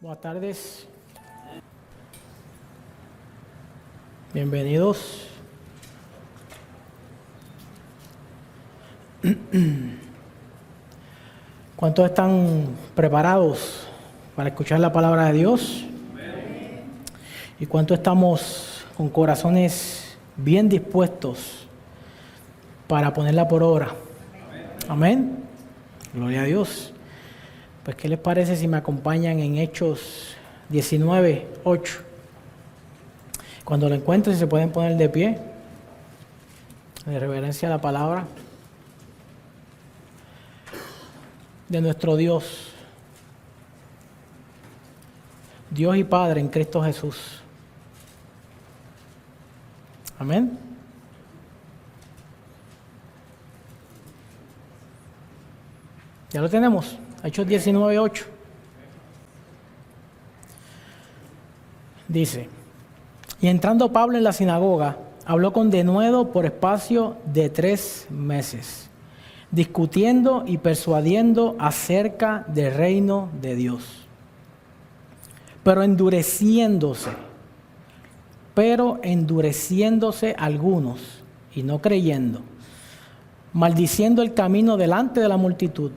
Buenas tardes. Bienvenidos. ¿Cuántos están preparados para escuchar la palabra de Dios? ¿Y cuántos estamos con corazones bien dispuestos para ponerla por obra? Amén. Gloria a Dios. Pues, ¿qué les parece si me acompañan en Hechos 19:8? Cuando lo encuentren, se pueden poner de pie, de reverencia a la palabra de nuestro Dios, Dios y Padre en Cristo Jesús. Amén. Ya lo tenemos. Hechos 19:8. Dice: y entrando Pablo en la sinagoga, habló con denuedo por espacio de 3 meses, discutiendo y persuadiendo acerca del reino de Dios. Pero endureciéndose algunos, y no creyendo, maldiciendo el camino delante de la multitud,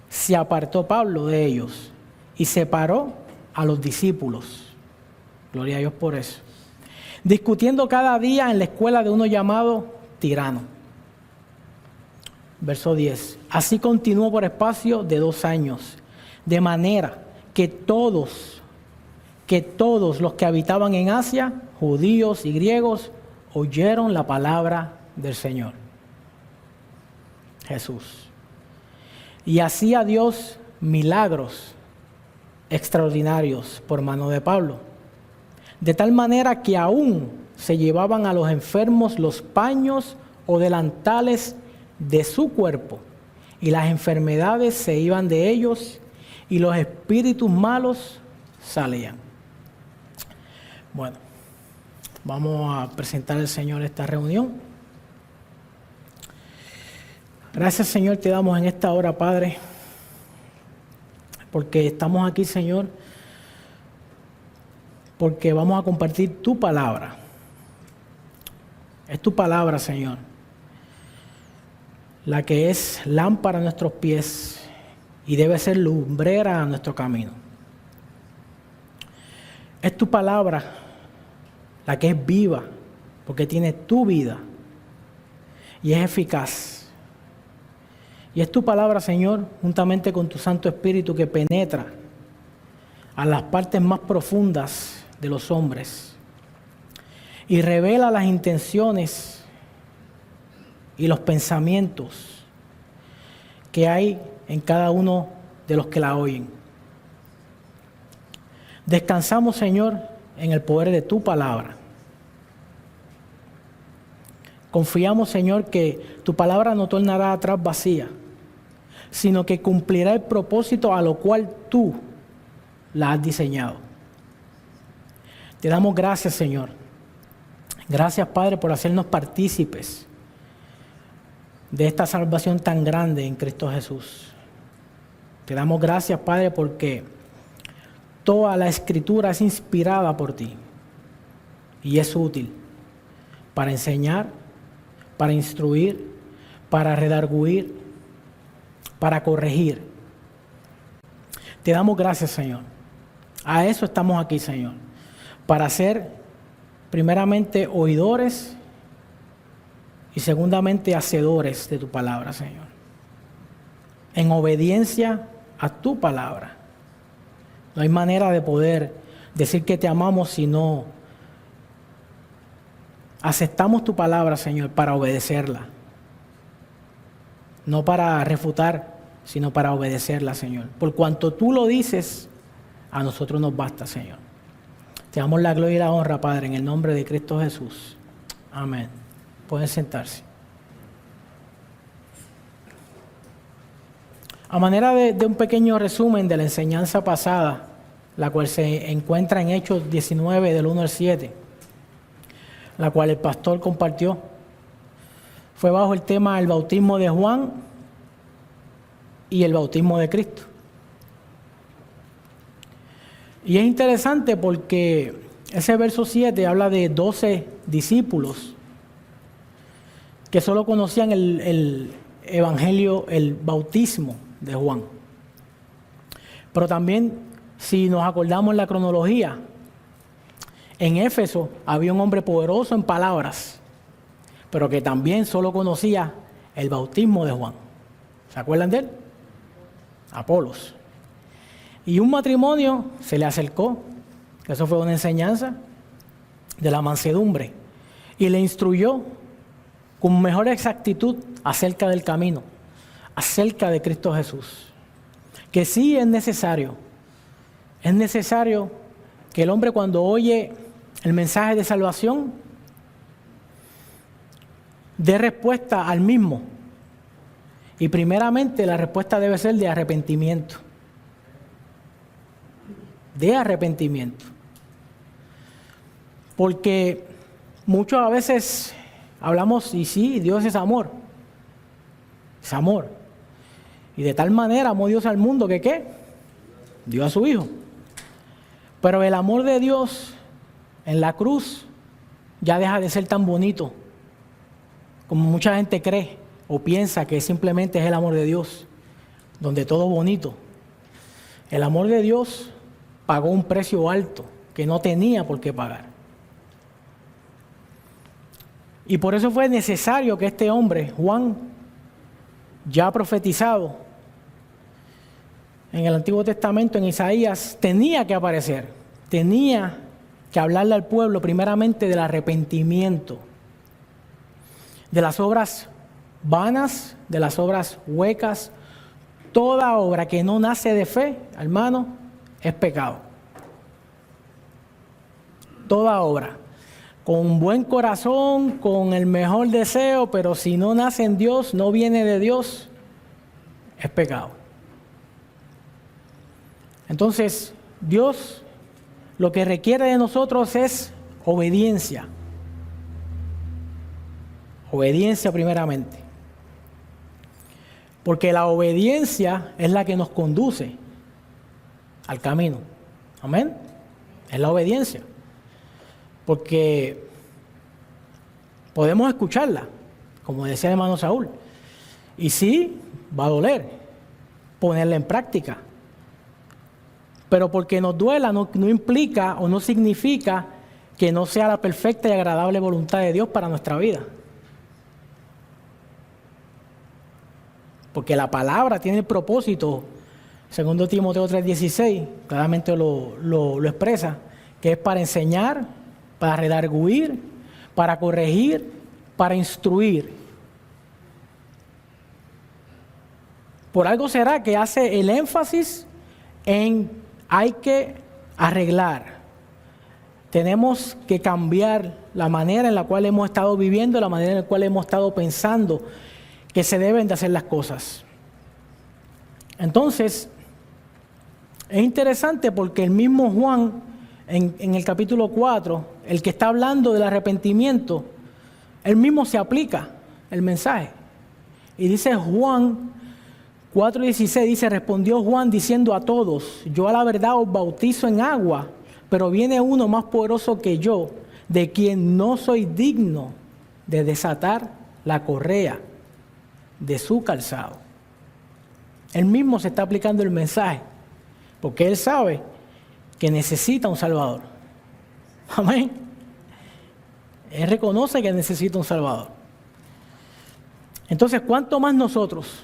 se apartó Pablo de ellos y separó a los discípulos. Gloria a Dios por eso. Discutiendo cada día en la escuela de uno llamado Tirano. Verso 10. Así continuó por espacio de 2 años, de manera que todos los que habitaban en Asia, judíos y griegos, oyeron la palabra del Señor Jesús. Y hacía Dios milagros extraordinarios por mano de Pablo, de tal manera que aún se llevaban a los enfermos los paños o delantales de su cuerpo, y las enfermedades se iban de ellos, y los espíritus malos salían. Bueno, vamos a presentar al Señor esta reunión. Gracias, Señor, te damos en esta hora, Padre, porque estamos aquí, Señor, porque vamos a compartir tu palabra. Es tu palabra, Señor, la que es lámpara a nuestros pies y debe ser lumbrera a nuestro camino. Es tu palabra la que es viva, porque tiene tu vida y es eficaz. Y es tu palabra, Señor, juntamente con tu Santo Espíritu, que penetra a las partes más profundas de los hombres y revela las intenciones y los pensamientos que hay en cada uno de los que la oyen. Descansamos, Señor, en el poder de tu palabra. Confiamos, Señor, que tu palabra no tornará atrás vacía, sino que cumplirá el propósito a lo cual tú la has diseñado. Te damos gracias, Señor. Gracias, Padre, por hacernos partícipes de esta salvación tan grande en Cristo Jesús. Te damos gracias, Padre, porque toda la Escritura es inspirada por ti y es útil para enseñar, para instruir, para redarguir, para corregir. Te damos gracias, Señor. A eso estamos aquí, Señor, para ser primeramente oidores y segundamente hacedores de tu palabra, Señor, en obediencia a tu palabra. No hay manera de poder decir que te amamos si no aceptamos tu palabra, Señor, para obedecerla. No para refutar, sino para obedecerla, Señor. Por cuanto tú lo dices, a nosotros nos basta, Señor. Te damos la gloria y la honra, Padre, en el nombre de Cristo Jesús. Amén. Pueden sentarse. A manera de un pequeño resumen de la enseñanza pasada, la cual se encuentra en Hechos 19, del 1 al 7, la cual el pastor compartió, fue bajo el tema del bautismo de Juan y el bautismo de Cristo. Y es interesante porque ese verso 7 habla de 12 discípulos que solo conocían el evangelio, el bautismo de Juan. Pero también, si nos acordamos la cronología, en Éfeso había un hombre poderoso en palabras, pero que también solo conocía el bautismo de Juan. ¿Se acuerdan de él? Apolos. Y un matrimonio se le acercó, eso fue una enseñanza de la mansedumbre, y le instruyó con mejor exactitud acerca del camino, acerca de Cristo Jesús. Que sí es necesario que el hombre, cuando oye el mensaje de salvación, dé respuesta al mismo. Y primeramente la respuesta debe ser de arrepentimiento. De arrepentimiento. Porque muchos a veces hablamos, y sí, Dios es amor. Es amor. Y de tal manera amó Dios al mundo que ¿qué? Dio a su Hijo. Pero el amor de Dios en la cruz ya deja de ser tan bonito como mucha gente cree o piensa que simplemente es el amor de Dios, donde todo es bonito. El amor de Dios pagó un precio alto que no tenía por qué pagar. Y por eso fue necesario que este hombre, Juan, ya profetizado en el Antiguo Testamento, en Isaías, tenía que aparecer, tenía que hablarle al pueblo primeramente del arrepentimiento, de las obras vanas, de las obras huecas. Toda obra que no nace de fe, hermano, es pecado. Toda obra, con un buen corazón, con el mejor deseo, pero si no nace en Dios, no viene de Dios, es pecado. Entonces, Dios lo que requiere de nosotros es obediencia. Obediencia primeramente. Porque la obediencia es la que nos conduce al camino. Amén. Es la obediencia. Porque podemos escucharla, como decía el hermano Saúl. Y sí, va a doler ponerla en práctica. Pero porque nos duela no implica o no significa que no sea la perfecta y agradable voluntad de Dios para nuestra vida. Porque la palabra tiene el propósito, segundo Timoteo 3:16, claramente lo expresa, que es para enseñar, para redarguir, para corregir, para instruir. Por algo será que hace el énfasis en hay que arreglar. Tenemos que cambiar la manera en la cual hemos estado viviendo, la manera en la cual hemos estado pensando que se deben de hacer las cosas. Entonces, es interesante porque el mismo Juan, en el capítulo 4, el que está hablando del arrepentimiento, él mismo se aplica el mensaje. Y dice Juan 4:16, dice, respondió Juan diciendo a todos, yo a la verdad os bautizo en agua, pero viene uno más poderoso que yo, de quien no soy digno de desatar la correa de su calzado. Él mismo se está aplicando el mensaje, porque él sabe que necesita un Salvador. Amén. Él reconoce que necesita un Salvador. Entonces, ¿cuánto más nosotros?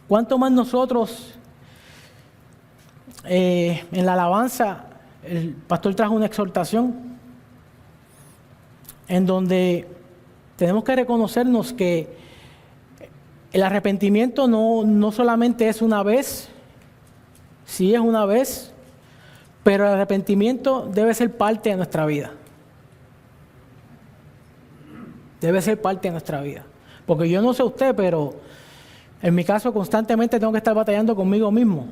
¿Cuánto más nosotros? En la alabanza, el pastor trajo una exhortación en donde tenemos que reconocernos que el arrepentimiento no solamente es una vez, sí es una vez, pero el arrepentimiento debe ser parte de nuestra vida. Debe ser parte de nuestra vida. Porque yo no sé usted, pero en mi caso constantemente tengo que estar batallando conmigo mismo.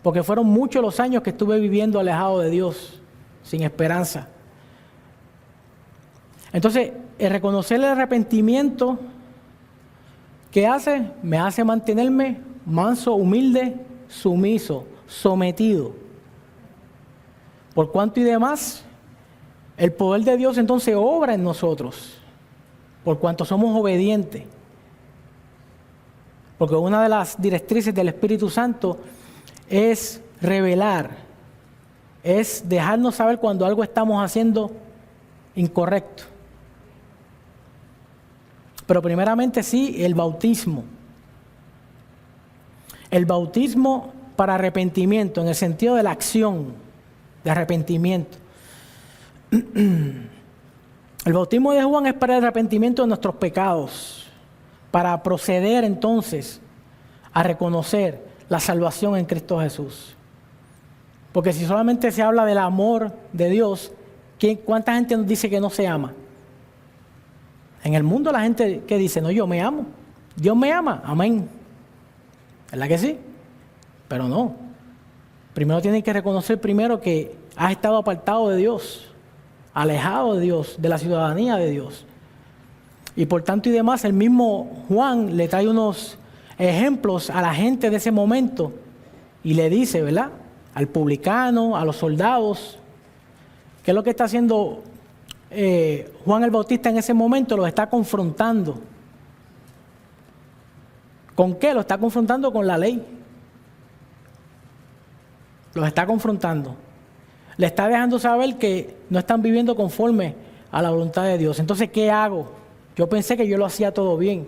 Porque fueron muchos los años que estuve viviendo alejado de Dios, sin esperanza. Entonces, el reconocer el arrepentimiento, ¿qué hace? Me hace mantenerme manso, humilde, sumiso, sometido. Por cuanto y demás, el poder de Dios entonces obra en nosotros, por cuanto somos obedientes. Porque una de las directrices del Espíritu Santo es revelar, es dejarnos saber cuando algo estamos haciendo incorrecto. Pero primeramente sí, el bautismo. El bautismo para arrepentimiento, en el sentido de la acción de arrepentimiento. El bautismo de Juan es para el arrepentimiento de nuestros pecados, para proceder entonces a reconocer la salvación en Cristo Jesús. Porque si solamente se habla del amor de Dios, ¿cuánta gente nos dice que no se ama? En el mundo la gente que dice, no, yo me amo, Dios me ama, amén. ¿Verdad que sí? Pero no. Primero tienes que reconocer primero que has estado apartado de Dios, alejado de Dios, de la ciudadanía de Dios. Y por tanto y demás, el mismo Juan le trae unos ejemplos a la gente de ese momento y le dice, ¿verdad? Al publicano, a los soldados, ¿qué es lo que está haciendo Juan el Bautista en ese momento? Los está confrontando. ¿Con qué? Lo está confrontando con la ley. Los está confrontando. Le está dejando saber que no están viviendo conforme a la voluntad de Dios. Entonces, ¿qué hago? Yo pensé que yo lo hacía todo bien.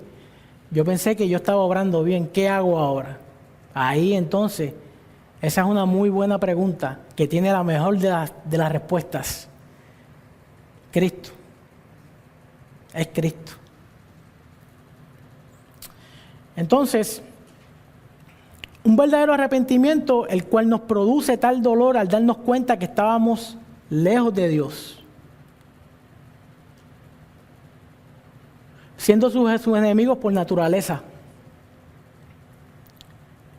Yo pensé que yo estaba obrando bien. ¿Qué hago ahora? Ahí entonces, esa es una muy buena pregunta que tiene la mejor de las respuestas. Cristo. Es Cristo. Entonces, un verdadero arrepentimiento, el cual nos produce tal dolor al darnos cuenta que estábamos lejos de Dios, siendo sus enemigos por naturaleza.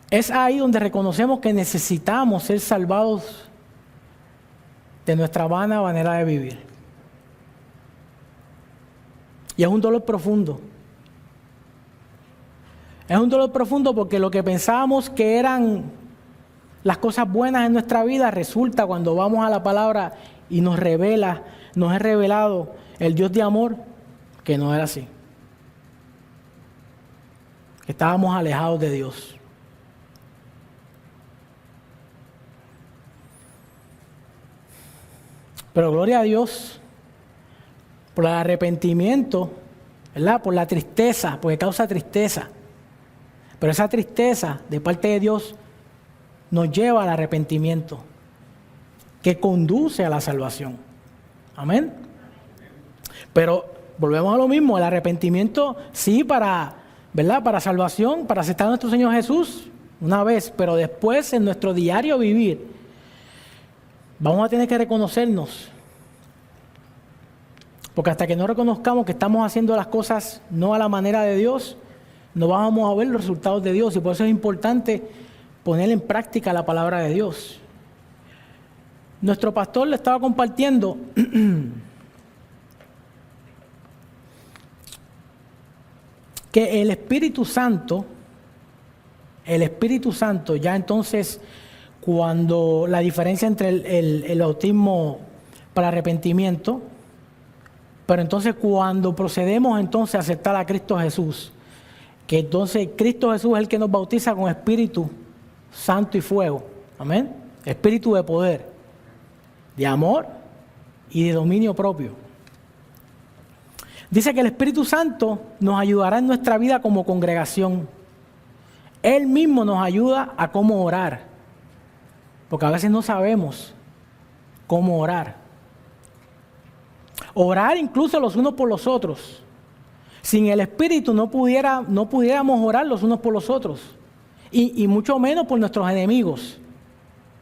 Es ahí donde reconocemos que necesitamos ser salvados de nuestra vana manera de vivir. Y es un dolor profundo. Es un dolor profundo porque lo que pensábamos que eran las cosas buenas en nuestra vida, resulta cuando vamos a la palabra y nos es revelado el Dios de amor, que no era así. Que estábamos alejados de Dios. Pero gloria a Dios por el arrepentimiento, ¿verdad? Por la tristeza, porque causa tristeza. Pero esa tristeza de parte de Dios nos lleva al arrepentimiento, que conduce a la salvación. Amén. Pero volvemos a lo mismo, el arrepentimiento sí ¿verdad? Para salvación, para aceptar a nuestro Señor Jesús una vez, pero después en nuestro diario vivir vamos a tener que reconocernos. Porque hasta que no reconozcamos que estamos haciendo las cosas no a la manera de Dios, no vamos a ver los resultados de Dios. Y por eso es importante poner en práctica la palabra de Dios. Nuestro pastor le estaba compartiendo que el Espíritu Santo, ya entonces, cuando la diferencia entre el bautismo para arrepentimiento, pero entonces cuando procedemos entonces a aceptar a Cristo Jesús, que entonces Cristo Jesús es el que nos bautiza con Espíritu Santo y fuego, amén, Espíritu de poder, de amor y de dominio propio. Dice que el Espíritu Santo nos ayudará en nuestra vida como congregación. Él mismo nos ayuda a cómo orar, porque a veces no sabemos cómo orar. Orar incluso los unos por los otros. Sin el Espíritu no pudiéramos orar los unos por los otros. Y mucho menos por nuestros enemigos.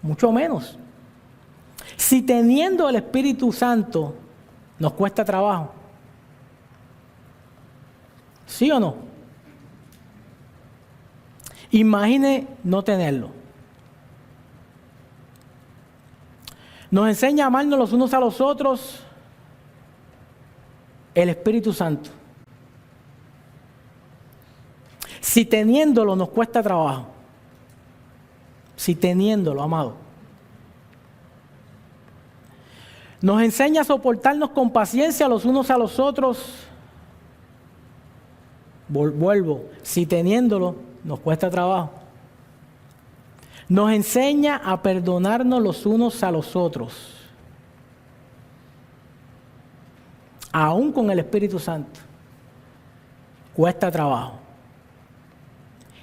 Mucho menos. Si teniendo el Espíritu Santo nos cuesta trabajo. ¿Sí o no? Imagine no tenerlo. Nos enseña a amarnos los unos a los otros el Espíritu Santo. Si teniéndolo nos cuesta trabajo. si teniéndolo, amado. Nos enseña a soportarnos con paciencia los unos a los otros. Vuelvo, si teniéndolo nos cuesta trabajo. Nos enseña a perdonarnos los unos a los otros. Aún con el Espíritu Santo. Cuesta trabajo.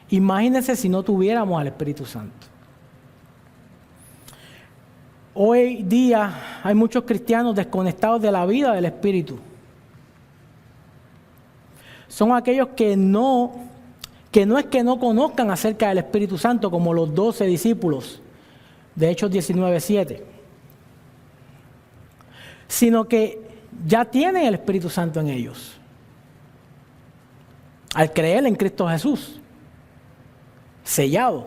Imagínense si no tuviéramos al Espíritu Santo. Hoy día hay muchos cristianos desconectados de la vida del Espíritu. Son aquellos que no es que no conozcan acerca del Espíritu Santo, como los 12 discípulos de Hechos 19:7, sino que ya tienen el Espíritu Santo en ellos, al creer en Cristo Jesús, sellado,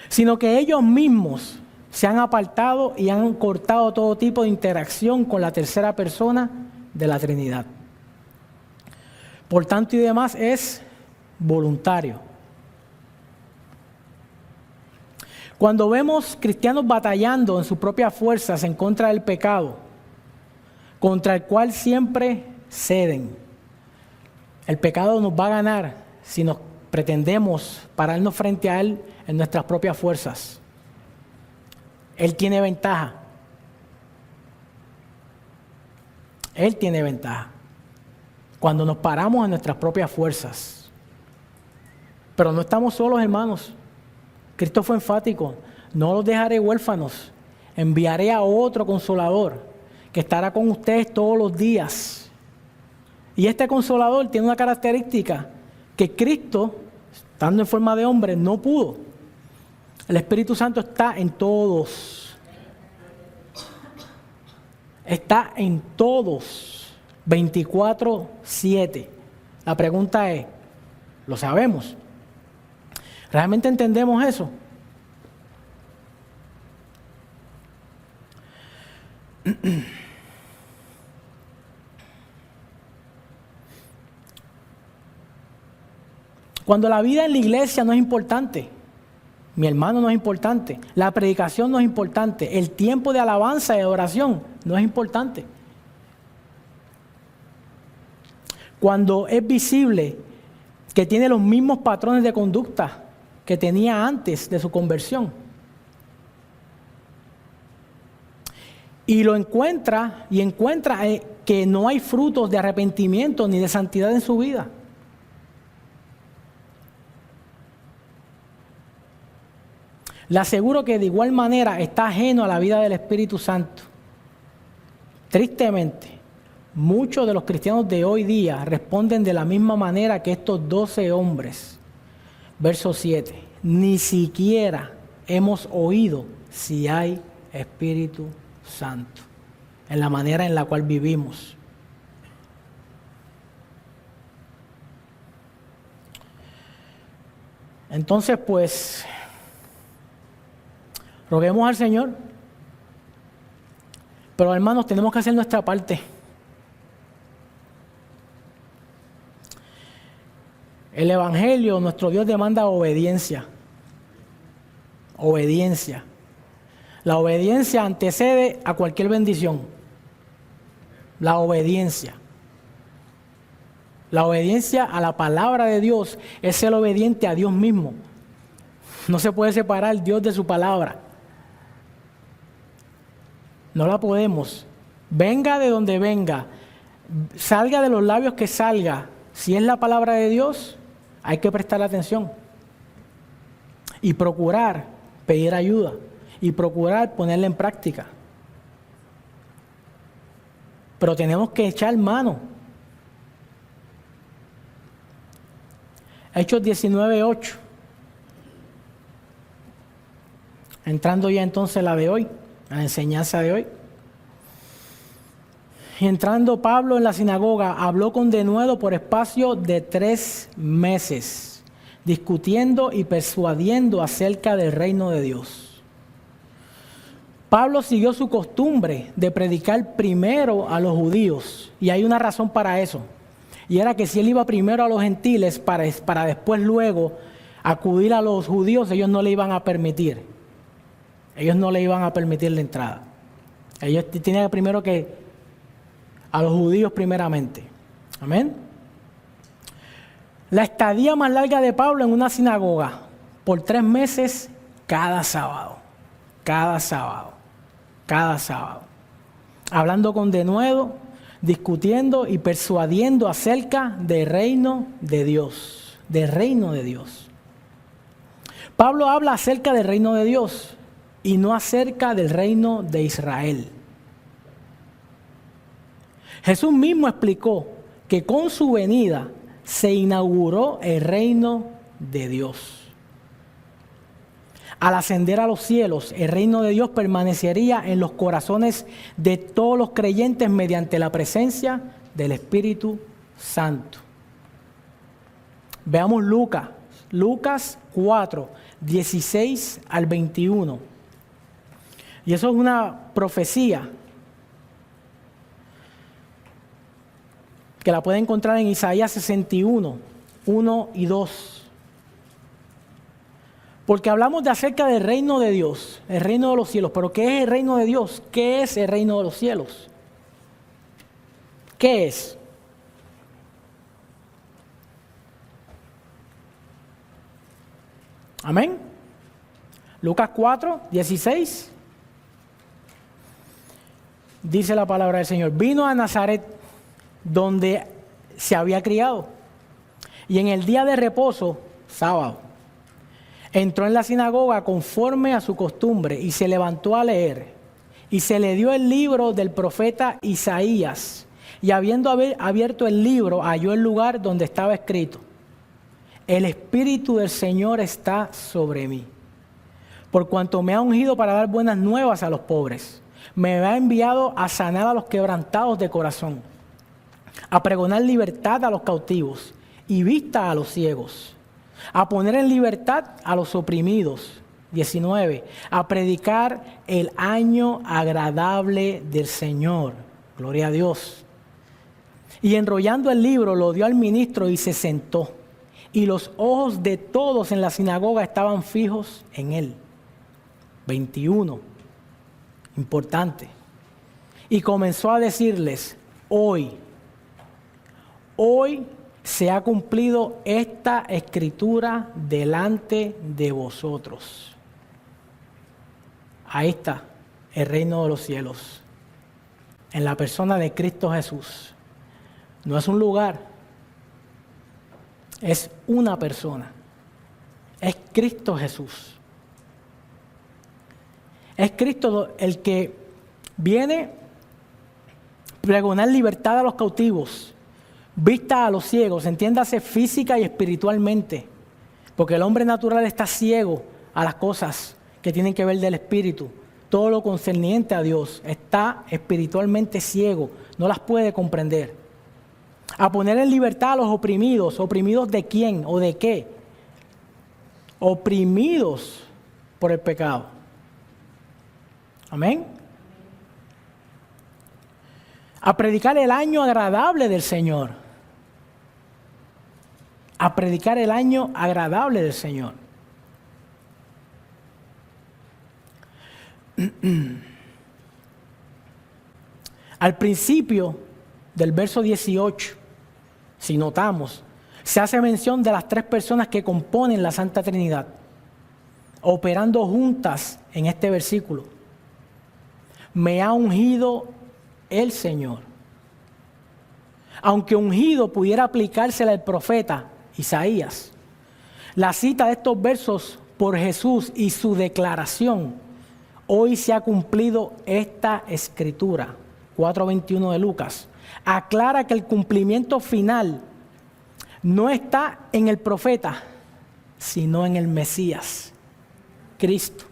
sino que ellos mismos se han apartado y han cortado todo tipo de interacción con la tercera persona de la Trinidad. Por tanto y demás es voluntario. Cuando vemos cristianos batallando en sus propias fuerzas en contra del pecado, contra el cual siempre ceden, el pecado nos va a ganar si nos pretendemos pararnos frente a él en nuestras propias fuerzas. Él tiene ventaja. Él tiene ventaja cuando nos paramos en nuestras propias fuerzas. Pero no estamos solos, hermanos. Cristo fue enfático: no los dejaré huérfanos, enviaré a otro consolador que estará con ustedes todos los días. Y este consolador tiene una característica que Cristo, estando en forma de hombre, no pudo. El Espíritu Santo está en todos. Está en todos. 24/7. La pregunta es, ¿lo sabemos? ¿Realmente entendemos eso? Cuando la vida en la iglesia no es importante, mi hermano no es importante, la predicación no es importante, el tiempo de alabanza y de oración no es importante. Cuando es visible que tiene los mismos patrones de conducta que tenía antes de su conversión, y encuentra que no hay frutos de arrepentimiento ni de santidad en su vida. Le aseguro que de igual manera está ajeno a la vida del Espíritu Santo. Tristemente, muchos de los cristianos de hoy día responden de la misma manera que estos 12 hombres. Verso 7. Ni siquiera hemos oído si hay Espíritu Santo en la manera en la cual vivimos. Entonces, pues, roguemos al Señor, pero hermanos, tenemos que hacer nuestra parte. El Evangelio, nuestro Dios demanda obediencia. Obediencia. La obediencia antecede a cualquier bendición. La obediencia. La obediencia a la palabra de Dios es ser obediente a Dios mismo. No se puede separar Dios de su palabra. No la podemos. Venga de donde venga, salga de los labios que salga. Si es la palabra de Dios, hay que prestar atención. Y procurar pedir ayuda. Y procurar ponerla en práctica. Pero tenemos que echar mano. Hechos 19:8. Entrando ya entonces la de hoy, la enseñanza de hoy. Y entrando Pablo en la sinagoga, habló con denuedo por espacio de 3 meses, discutiendo y persuadiendo acerca del reino de Dios. Pablo siguió su costumbre de predicar primero a los judíos, y hay una razón para eso. Y era que si él iba primero a los gentiles para después luego acudir a los judíos, ellos no le iban a permitir. Ellos no le iban a permitir la entrada. Ellos tenían primero que a los judíos primeramente. Amén. La estadía más larga de Pablo en una sinagoga por 3 meses cada sábado. Cada sábado. Cada sábado. Hablando con denuedo, discutiendo y persuadiendo acerca del reino de Dios. Del reino de Dios. Pablo habla acerca del reino de Dios y no acerca del reino de Israel. Jesús mismo explicó que con su venida se inauguró el reino de Dios. Al ascender a los cielos, el reino de Dios permanecería en los corazones de todos los creyentes mediante la presencia del Espíritu Santo. Veamos Lucas 4, 16 al 21. Y eso es una profecía que la puede encontrar en Isaías 61, 1 y 2. Porque hablamos de acerca del reino de Dios, el reino de los cielos. Pero ¿qué es el reino de Dios? ¿Qué es el reino de los cielos? ¿Qué es? Amén. Lucas 4, 16. Dice la palabra del Señor. Vino a Nazaret, donde se había criado. Y en el día de reposo, sábado, entró en la sinagoga conforme a su costumbre y se levantó a leer. Y se le dio el libro del profeta Isaías. Y habiendo abierto el libro, halló el lugar donde estaba escrito: el Espíritu del Señor está sobre mí, por cuanto me ha ungido para dar buenas nuevas a los pobres. Me ha enviado a sanar a los quebrantados de corazón, a pregonar libertad a los cautivos y vista a los ciegos, a poner en libertad a los oprimidos. 19. A predicar el año agradable del Señor. Gloria a Dios. Y enrollando el libro lo dio al ministro y se sentó. Y los ojos de todos en la sinagoga estaban fijos en él. 21. Importante. Y comenzó a decirles: hoy se ha cumplido esta escritura delante de vosotros. Ahí está el reino de los cielos, en la persona de Cristo Jesús. No es un lugar, es una persona, es Cristo Jesús. Es Cristo el que viene a pregonar libertad a los cautivos, vista a los ciegos, entiéndase física y espiritualmente, porque el hombre natural está ciego a las cosas que tienen que ver del espíritu. Todo lo concerniente a Dios está espiritualmente ciego, no las puede comprender. A poner en libertad a los oprimidos. ¿Oprimidos de quién o de qué? Oprimidos por el pecado. Amén. A predicar el año agradable del Señor. A predicar el año agradable del Señor. Al principio del verso 18, si notamos, se hace mención de las 3 personas que componen la Santa Trinidad, operando juntas en este versículo. Me ha ungido el Señor. Aunque ungido pudiera aplicársela al profeta Isaías, la cita de estos versos por Jesús y su declaración: hoy se ha cumplido esta escritura, 4:21 de Lucas, aclara que el cumplimiento final no está en el profeta, sino en el Mesías, Cristo,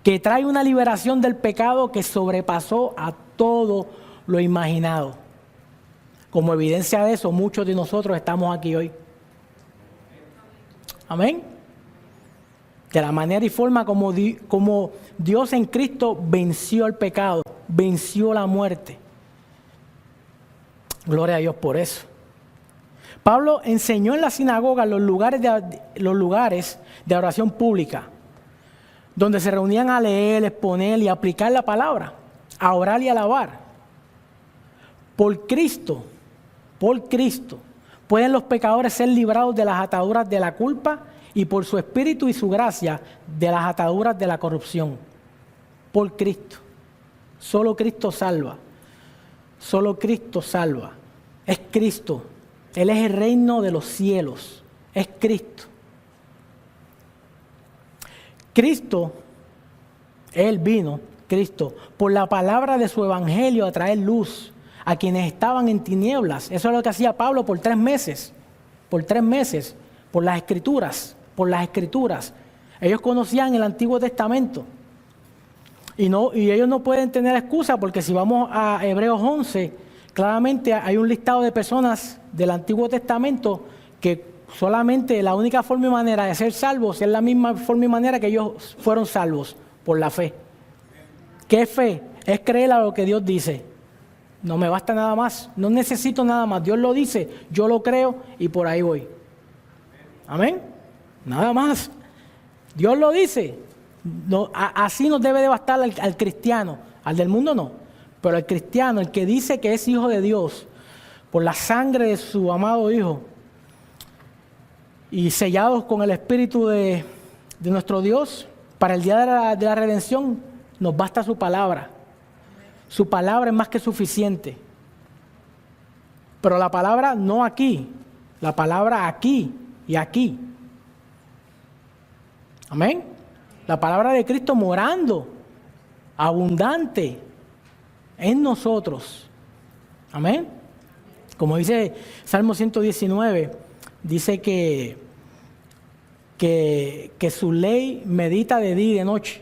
que trae una liberación del pecado que sobrepasó a todo lo imaginado. Como evidencia de eso, muchos de nosotros estamos aquí hoy. Amén. De la manera y forma como Dios en Cristo venció el pecado, venció la muerte. Gloria a Dios por eso. Pablo enseñó en la sinagoga los lugares de oración pública, donde se reunían a leer, exponer y aplicar la palabra, a orar y alabar. Por Cristo, pueden los pecadores ser librados de las ataduras de la culpa y por su Espíritu y su gracia de las ataduras de la corrupción. Por Cristo. Solo Cristo salva. Solo Cristo salva. Es Cristo. Él es el reino de los cielos. Es Cristo. Cristo, Él vino, Cristo, por la palabra de su evangelio a traer luz a quienes estaban en tinieblas. Eso es lo que hacía Pablo por 3 meses. Por 3 meses. Por las Escrituras. Ellos conocían el Antiguo Testamento. Y ellos no pueden tener excusa porque si vamos a Hebreos 11, claramente hay un listado de personas del Antiguo Testamento que solamente la única forma y manera de ser salvos es la misma forma y manera que ellos fueron salvos, por la fe. ¿Qué fe? Es creer a lo que Dios dice. No me basta nada más, no necesito nada más. Dios lo dice, yo lo creo y por ahí voy. Amén. Nada más. Dios lo dice. No, así nos debe de bastar al cristiano. Al del mundo no. Pero al cristiano, el que dice que es hijo de Dios por la sangre de su amado Hijo y sellados con el Espíritu de nuestro Dios, para el día de la redención nos basta su palabra. Su palabra es más que suficiente. Pero la palabra no aquí, la palabra aquí y aquí. Amén. La palabra de Cristo morando, abundante en nosotros. Amén. Como dice Salmo 119, dice que su ley medita de día y de noche.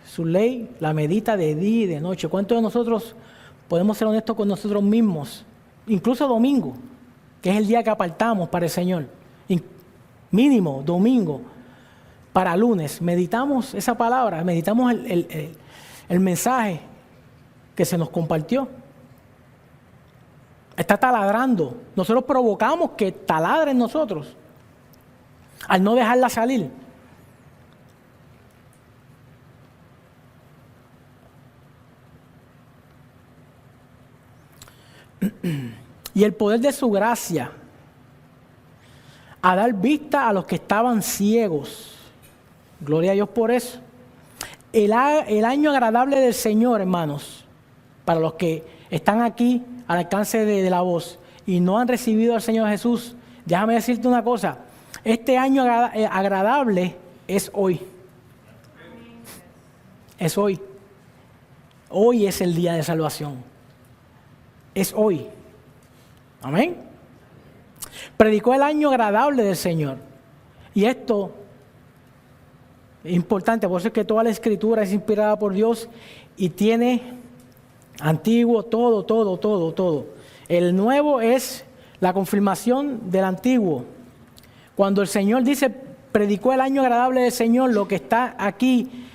Su ley la medita de día y de noche. ¿Cuántos de nosotros podemos ser honestos con nosotros mismos? Incluso domingo, que es el día que apartamos para el Señor. Mínimo, domingo, para lunes. Meditamos esa palabra, meditamos el mensaje que se nos compartió. Está taladrando. Nosotros provocamos que taladre en nosotros al no dejarla salir. Y el poder de su gracia a dar vista a los que estaban ciegos. Gloria a Dios por eso. El año agradable del Señor, hermanos, para los que están aquí al alcance de la voz y no han recibido al Señor Jesús, déjame decirte una cosa. Este año agradable es hoy. Es hoy. Hoy es el día de salvación. Es hoy. Amén. Predicó el año agradable del Señor. Y esto es importante, por eso es que toda la Escritura es inspirada por Dios y tiene antiguo, todo. El nuevo es la confirmación del antiguo. Cuando el Señor dice, predicó el año agradable del Señor, lo que está aquí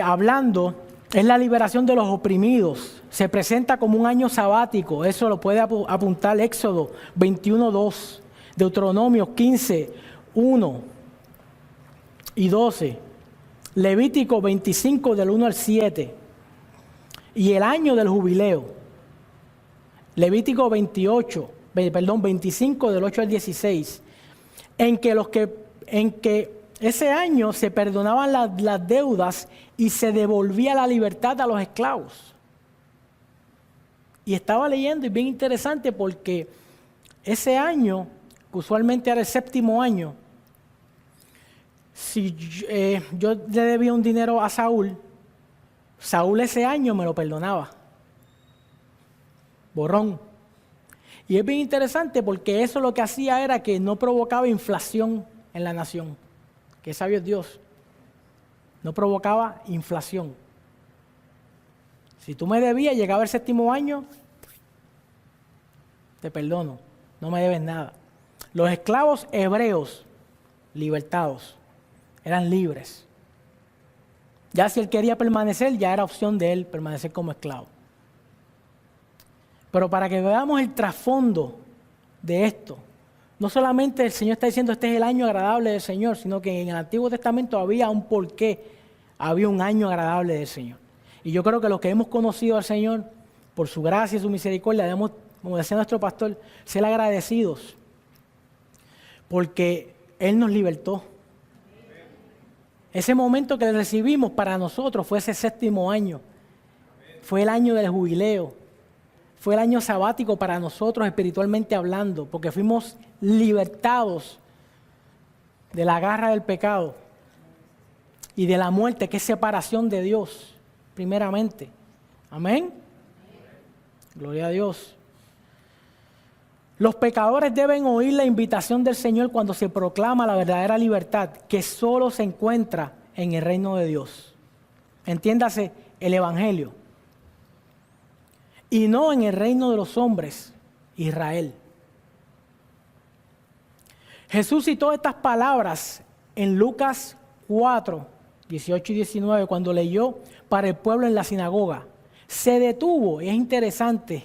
hablando es la liberación de los oprimidos. Se presenta como un año sabático. Eso lo puede apuntar Éxodo 21:2, Deuteronomio 15:1 y 12, Levítico 25 del 1 al 7 y el año del jubileo. Levítico 25 del 8 al 16, en que ese año se perdonaban las deudas y se devolvía la libertad a los esclavos. Y estaba leyendo y bien interesante porque ese año, que usualmente era el 7º año, si yo le debía un dinero a Saúl ese año me lo perdonaba. Borrón. Y es bien interesante porque eso lo que hacía era que no provocaba inflación en la nación. Que sabio es Dios. No provocaba inflación. Si tú me debías, llegaba el 7º año, te perdono, no me debes nada. Los esclavos hebreos, libertados, eran libres. Ya si él quería permanecer, ya era opción de él permanecer como esclavo. Pero para que veamos el trasfondo de esto, No solamente el Señor está diciendo este es el año agradable del Señor, sino que en el Antiguo Testamento había un porqué, había un año agradable del Señor. Y yo creo que los que hemos conocido al Señor, por su gracia y su misericordia, debemos, como decía nuestro pastor, ser agradecidos, porque Él nos libertó. Ese momento que recibimos para nosotros fue ese 7º año, fue el año del jubileo, fue el año sabático para nosotros espiritualmente hablando, porque fuimos libertados de la garra del pecado y de la muerte, que es separación de Dios, primeramente. Amén. Gloria a Dios. Los pecadores deben oír la invitación del Señor cuando se proclama la verdadera libertad, que solo se encuentra en el reino de Dios. Entiéndase, el Evangelio. Y no en el reino de los hombres, Israel. Jesús citó estas palabras en Lucas 4, 18 y 19, cuando leyó para el pueblo en la sinagoga. Se detuvo, y es interesante,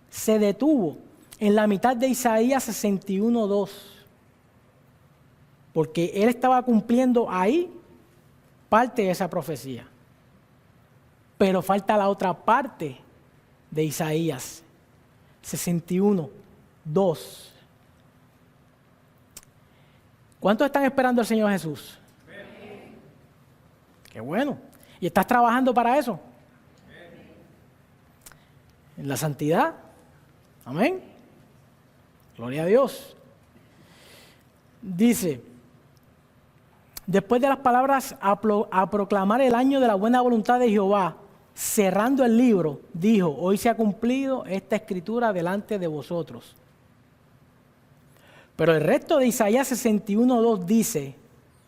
se detuvo en la mitad de Isaías 61, 2, porque él estaba cumpliendo ahí parte de esa profecía. Pero falta la otra parte de Isaías 61, 2. ¿Cuántos están esperando al Señor Jesús? Amén. Qué bueno. ¿Y estás trabajando para eso? Amén. En la santidad. Amén. Gloria a Dios. Dice, después de las palabras a proclamar el año de la buena voluntad de Jehová, cerrando el libro, dijo, hoy se ha cumplido esta escritura delante de vosotros. Pero el resto de Isaías 61:2 dice,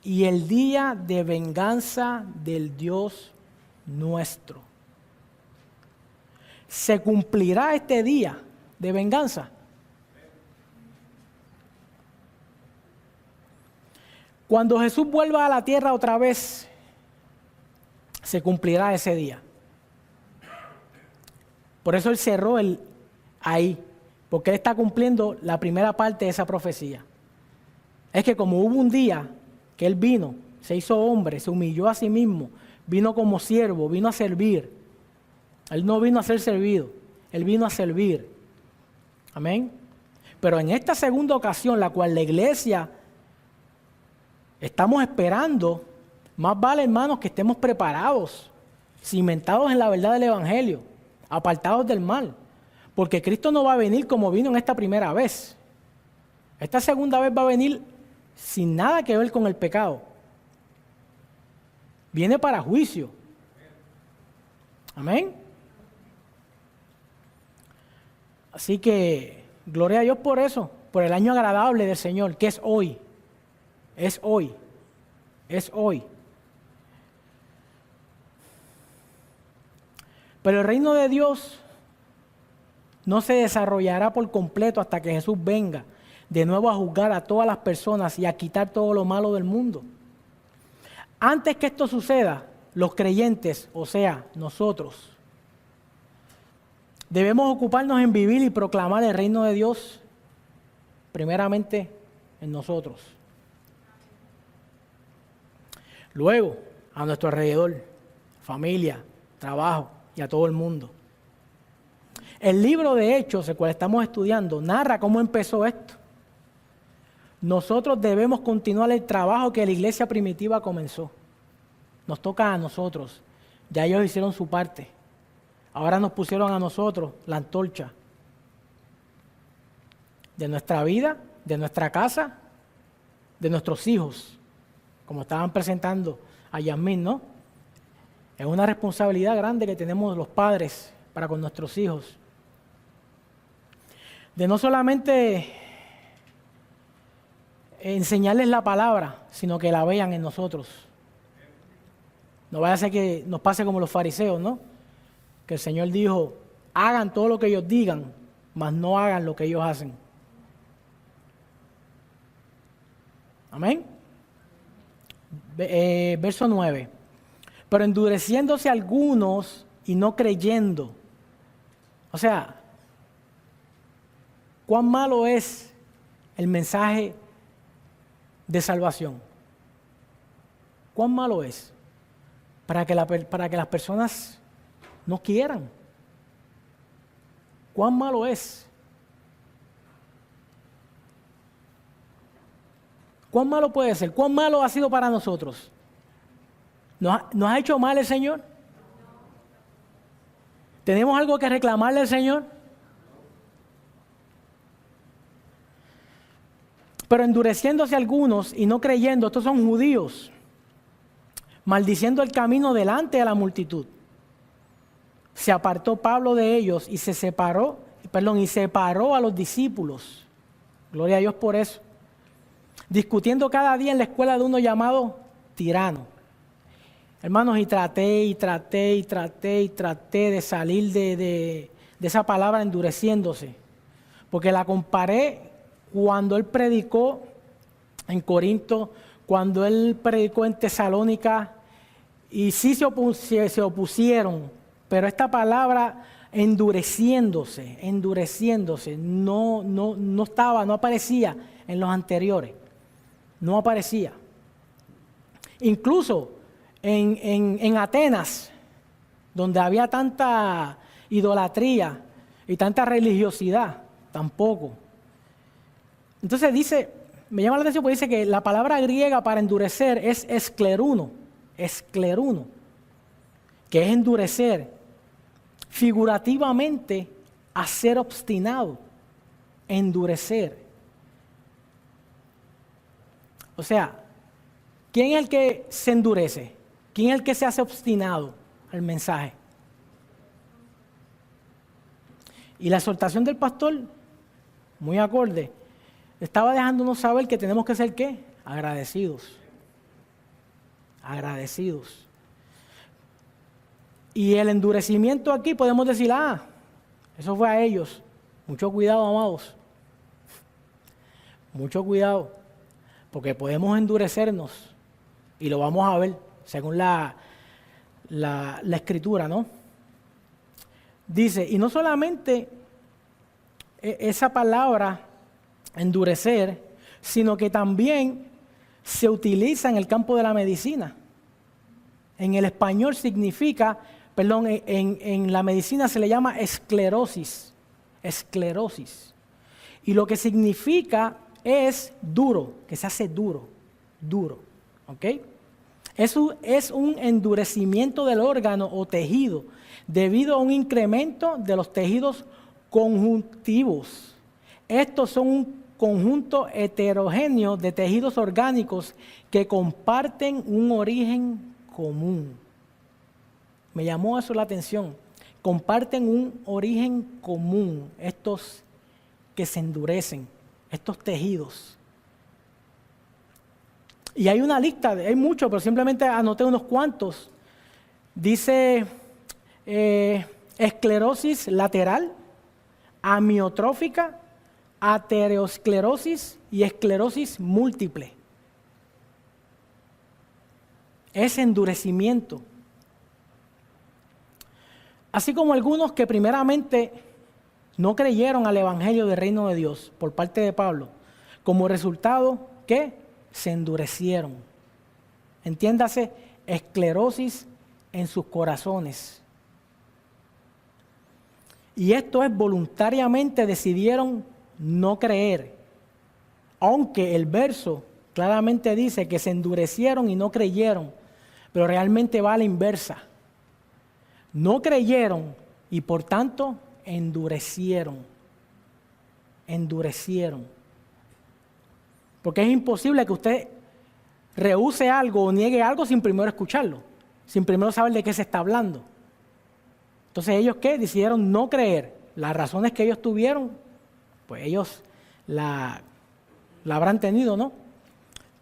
y el día de venganza del Dios nuestro. ¿Se cumplirá este día de venganza? Cuando Jesús vuelva a la tierra otra vez, se cumplirá ese día. Por eso Él cerró ahí, porque Él está cumpliendo la primera parte de esa profecía. Es que como hubo un día que Él vino, se hizo hombre, se humilló a sí mismo, vino como siervo, vino a servir. Él no vino a ser servido, Él vino a servir. Amén. Pero en esta segunda ocasión, la cual la iglesia estamos esperando, más vale, hermanos, que estemos preparados, cimentados en la verdad del Evangelio, apartados del mal. Porque Cristo no va a venir como vino en esta primera vez. Esta segunda vez va a venir sin nada que ver con el pecado. Viene para juicio. Amén. Así que, gloria a Dios por eso, por el año agradable del Señor, que es hoy. Es hoy. Es hoy. Pero el reino de Dios no se desarrollará por completo hasta que Jesús venga de nuevo a juzgar a todas las personas y a quitar todo lo malo del mundo. Antes que esto suceda, los creyentes, o sea, nosotros, debemos ocuparnos en vivir y proclamar el reino de Dios, primeramente en nosotros. Luego, a nuestro alrededor, familia, trabajo y a todo el mundo. El libro de Hechos, el cual estamos estudiando, narra cómo empezó esto. Nosotros debemos continuar el trabajo que la iglesia primitiva comenzó. Nos toca a nosotros. Ya ellos hicieron su parte. Ahora nos pusieron a nosotros la antorcha de nuestra vida, de nuestra casa, de nuestros hijos, como estaban presentando a Yasmín, ¿no? Es una responsabilidad grande que tenemos los padres para con nuestros hijos. De no solamente enseñarles la palabra, sino que la vean en nosotros. No vaya a ser que nos pase como los fariseos, ¿no? Que el Señor dijo, hagan todo lo que ellos digan, mas no hagan lo que ellos hacen. Amén. Verso 9. Pero endureciéndose algunos y no creyendo. O sea, cuán malo es el mensaje de salvación. ¿Cuán malo es para que las personas no quieran? ¿Cuán malo es? ¿Cuán malo puede ser? ¿Cuán malo ha sido para nosotros? ¿Nos ha hecho mal el Señor? ¿Tenemos algo que reclamarle al Señor? Pero endureciéndose algunos y no creyendo, estos son judíos, maldiciendo el camino delante de la multitud. Se apartó Pablo de ellos y separó a los discípulos. Gloria a Dios por eso. Discutiendo cada día en la escuela de uno llamado Tirano. Hermanos, y traté de salir de esa palabra endureciéndose. Porque la comparé cuando él predicó en Corinto, cuando él predicó en Tesalónica, y sí se opusieron, pero esta palabra endureciéndose, no aparecía en los anteriores, no aparecía. Incluso en Atenas, donde había tanta idolatría y tanta religiosidad, tampoco. Entonces me llama la atención porque dice que la palabra griega para endurecer es escleruno, que es endurecer, figurativamente hacer obstinado, endurecer. O sea, ¿quién es el que se endurece? ¿Quién es el que se hace obstinado al mensaje? Y la exhortación del pastor, muy acorde, estaba dejándonos saber que tenemos que ser ¿qué? Agradecidos. Y el endurecimiento aquí podemos decir, eso fue a ellos. Mucho cuidado, amados. Mucho cuidado, porque podemos endurecernos y lo vamos a ver según la escritura, ¿no? Dice, y no solamente esa palabra endurecer, sino que también se utiliza en el campo de la medicina. En el español significa, en la medicina se le llama esclerosis. Y lo que significa es duro, que se hace duro, ¿ok? Eso es un endurecimiento del órgano o tejido debido a un incremento de los tejidos conjuntivos. Estos son un conjunto heterogéneo de tejidos orgánicos que comparten un origen común. Me llamó eso la atención. Comparten un origen común, estos que se endurecen, estos tejidos. Y hay una lista, hay muchos, pero simplemente anoté unos cuantos. Dice esclerosis lateral, amiotrófica, aterosclerosis y esclerosis múltiple. Es endurecimiento. Así como algunos que primeramente no creyeron al Evangelio del Reino de Dios por parte de Pablo, como resultado, ¿qué? Se endurecieron. Entiéndase, esclerosis en sus corazones. Y esto es voluntariamente decidieron no creer, aunque el verso claramente dice que se endurecieron y no creyeron, pero realmente va a la inversa. No creyeron y por tanto endurecieron. Porque es imposible que usted rehúse algo o niegue algo sin primero escucharlo, sin primero saber de qué se está hablando. Entonces, ¿ellos qué? Decidieron no creer. Las razones que ellos tuvieron, pues ellos la habrán tenido, ¿no?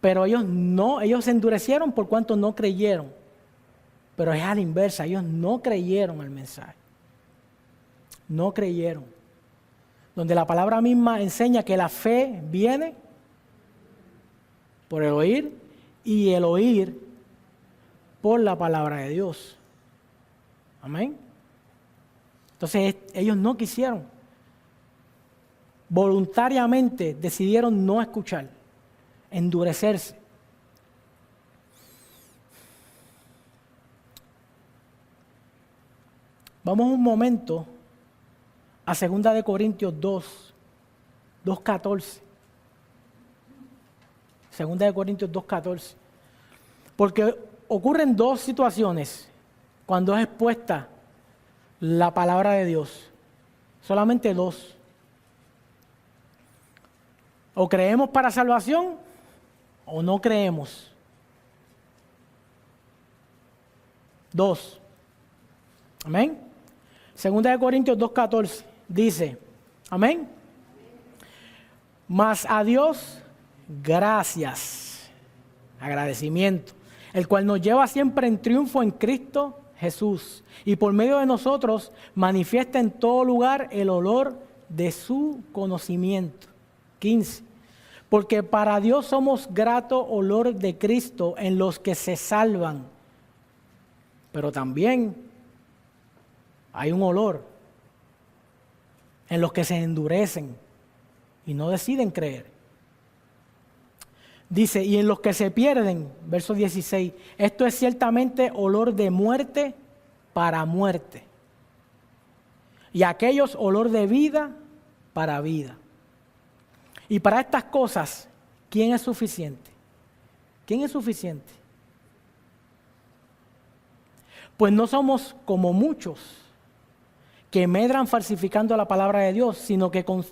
Pero ellos se endurecieron por cuanto no creyeron. Pero es a la inversa, ellos no creyeron al mensaje. No creyeron. Donde la palabra misma enseña que la fe viene por el oír y el oír por la palabra de Dios. Amén. Entonces ellos no quisieron. voluntariamente decidieron no escuchar, endurecerse. Vamos un momento a 2 Corintios 2:14. 2 Corintios 2:14. Porque ocurren dos situaciones cuando es expuesta la palabra de Dios. Solamente dos. O creemos para salvación o no creemos. Dos. Amén. 2 Corintios 2:14 dice, amén. Mas a Dios gracias, agradecimiento, el cual nos lleva siempre en triunfo en Cristo Jesús, y por medio de nosotros manifiesta en todo lugar el olor de su conocimiento. 15. Porque para Dios somos grato olor de Cristo en los que se salvan, pero también hay un olor en los que se endurecen y no deciden creer. Dice, y en los que se pierden, verso 16, esto es ciertamente olor de muerte para muerte, y aquellos olor de vida para vida. Y para estas cosas, ¿quién es suficiente? ¿Quién es suficiente? Pues no somos como muchos que medran falsificando la palabra de Dios, sino que con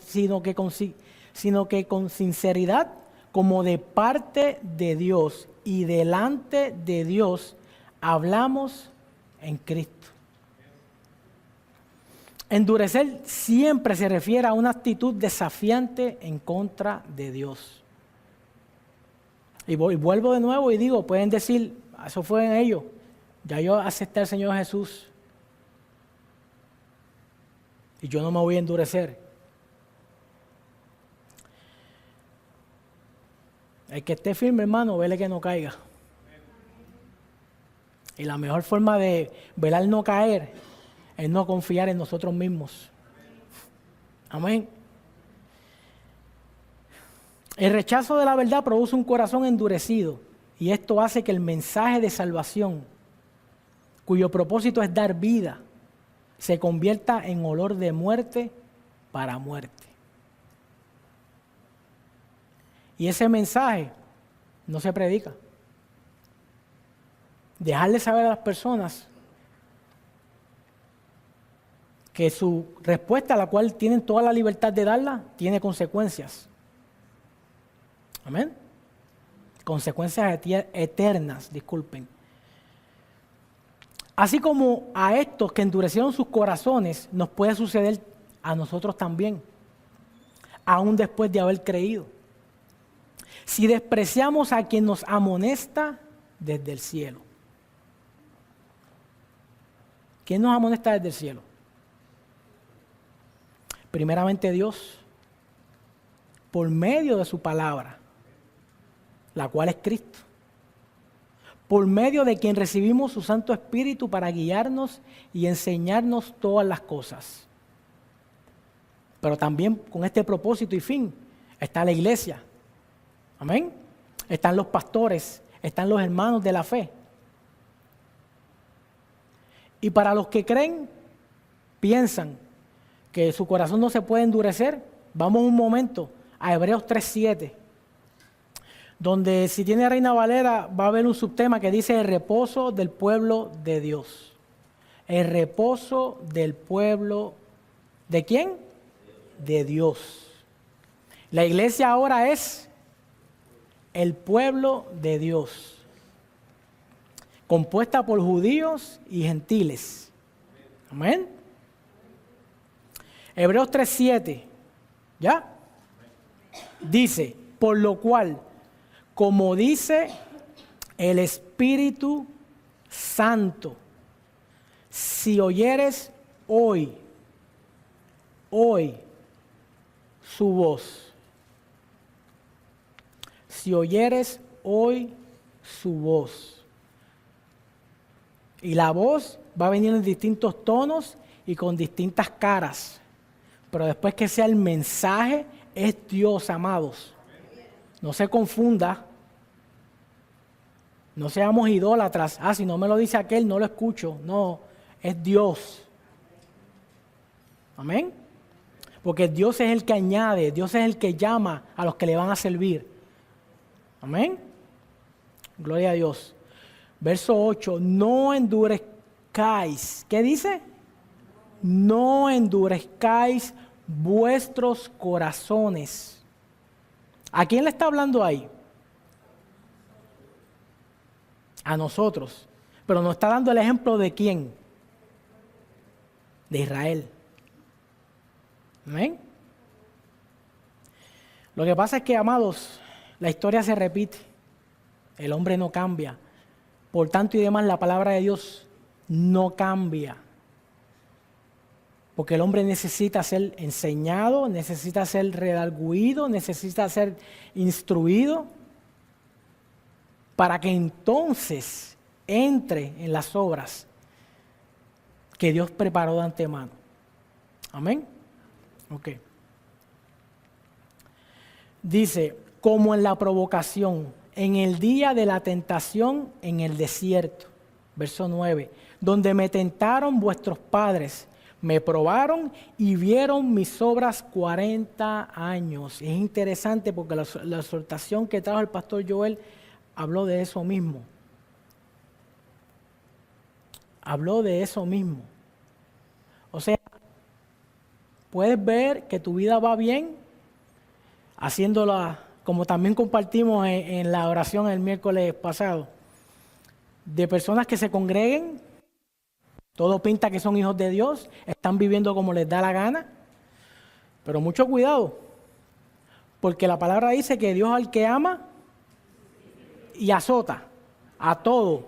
sinceridad, como de parte de Dios y delante de Dios, hablamos en Cristo. Endurecer siempre se refiere a una actitud desafiante en contra de Dios. Y vuelvo de nuevo y digo, pueden decir, eso fue en ellos, ya yo acepté al Señor Jesús y yo no me voy a endurecer. El que esté firme, hermano, vele que no caiga. Y la mejor forma de velar no caer es no confiar en nosotros mismos. Amén. El rechazo de la verdad produce un corazón endurecido, y esto hace que el mensaje de salvación, cuyo propósito es dar vida, se convierta en olor de muerte para muerte. Y ese mensaje no se predica. Dejarle saber a las personas que su respuesta, a la cual tienen toda la libertad de darla, tiene consecuencias. Amén. Consecuencias eternas, disculpen. Así como a estos que endurecieron sus corazones, nos puede suceder a nosotros también, aún después de haber creído. Si despreciamos a quien nos amonesta desde el cielo. ¿Quién nos amonesta desde el cielo? Primeramente Dios, por medio de su palabra, la cual es Cristo. Por medio de quien recibimos su Santo Espíritu para guiarnos y enseñarnos todas las cosas. Pero también con este propósito y fin está la iglesia. Amén. Están los pastores, están los hermanos de la fe. Y para los que creen, piensan que su corazón no se puede endurecer, vamos un momento a Hebreos 3:7, donde si tiene Reina Valera va a haber un subtema que dice el reposo del pueblo de Dios. El reposo del pueblo, ¿de quién? De Dios. La iglesia ahora es el pueblo de Dios, compuesta por judíos y gentiles. Amén. Hebreos 3:7, ¿ya? Dice, por lo cual, como dice el Espíritu Santo, si oyeres hoy su voz. Si oyeres hoy su voz. Y la voz va a venir en distintos tonos y con distintas caras. pero después que sea el mensaje, es Dios, amados. No se confunda. No seamos idólatras. Si no me lo dice aquel, no lo escucho. No, es Dios. Amén. Porque Dios es el que añade, Dios es el que llama a los que le van a servir. Amén. Gloria a Dios. Verso 8, no endurezcáis. ¿Qué dice? No endurezcáis vuestros corazones. ¿A quién le está hablando ahí? A nosotros. Pero nos está dando el ejemplo de quién. De Israel. ¿Amén? Lo que pasa es que, amados, la historia se repite. El hombre no cambia. Por tanto y demás, la palabra de Dios no cambia. Porque el hombre necesita ser enseñado, necesita ser redarguido, necesita ser instruido para que entonces entre en las obras que Dios preparó de antemano. Amén. Ok. Dice, como en la provocación, en el día de la tentación en el desierto. Verso 9. Donde me tentaron vuestros padres, me probaron y vieron mis obras 40 años. Es interesante porque la exhortación que trajo el pastor Joel habló de eso mismo. Habló de eso mismo. O sea, puedes ver que tu vida va bien haciéndola, como también compartimos en la oración el miércoles pasado, de personas que se congreguen, todo pinta que son hijos de Dios, están viviendo como les da la gana, pero mucho cuidado, porque la palabra dice que Dios al que ama y azota a todo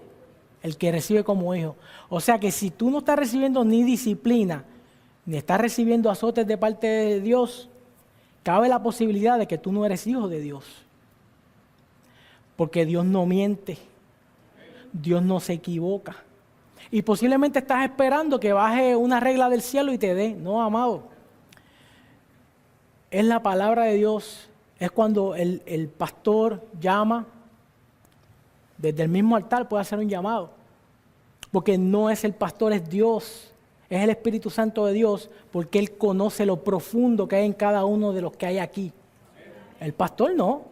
el que recibe como hijo. O sea que si tú no estás recibiendo ni disciplina, ni estás recibiendo azotes de parte de Dios, cabe la posibilidad de que tú no eres hijo de Dios. Porque Dios no miente, Dios no se equivoca. Y posiblemente estás esperando que baje una regla del cielo y te dé. No, amado. Es la palabra de Dios. Es cuando el pastor llama, desde el mismo altar puede hacer un llamado. Porque no es el pastor, es Dios. Es el Espíritu Santo de Dios, porque Él conoce lo profundo que hay en cada uno de los que hay aquí. El pastor no,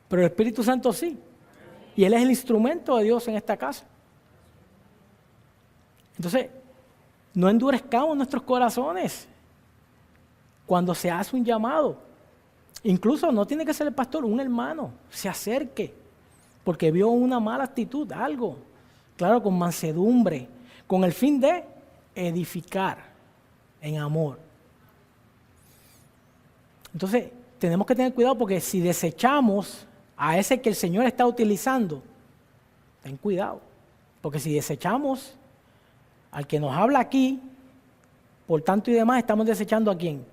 pero el Espíritu Santo sí. Y Él es el instrumento de Dios en esta casa. Entonces, no endurezcamos nuestros corazones cuando se hace un llamado. Incluso no tiene que ser el pastor, un hermano, se acerque, porque vio una mala actitud, algo. Claro, con mansedumbre, con el fin de edificar en amor. Entonces, tenemos que tener cuidado porque si desechamos a ese que el Señor está utilizando, ten cuidado. Porque si desechamos al que nos habla aquí, por tanto y demás, estamos desechando ¿a quién?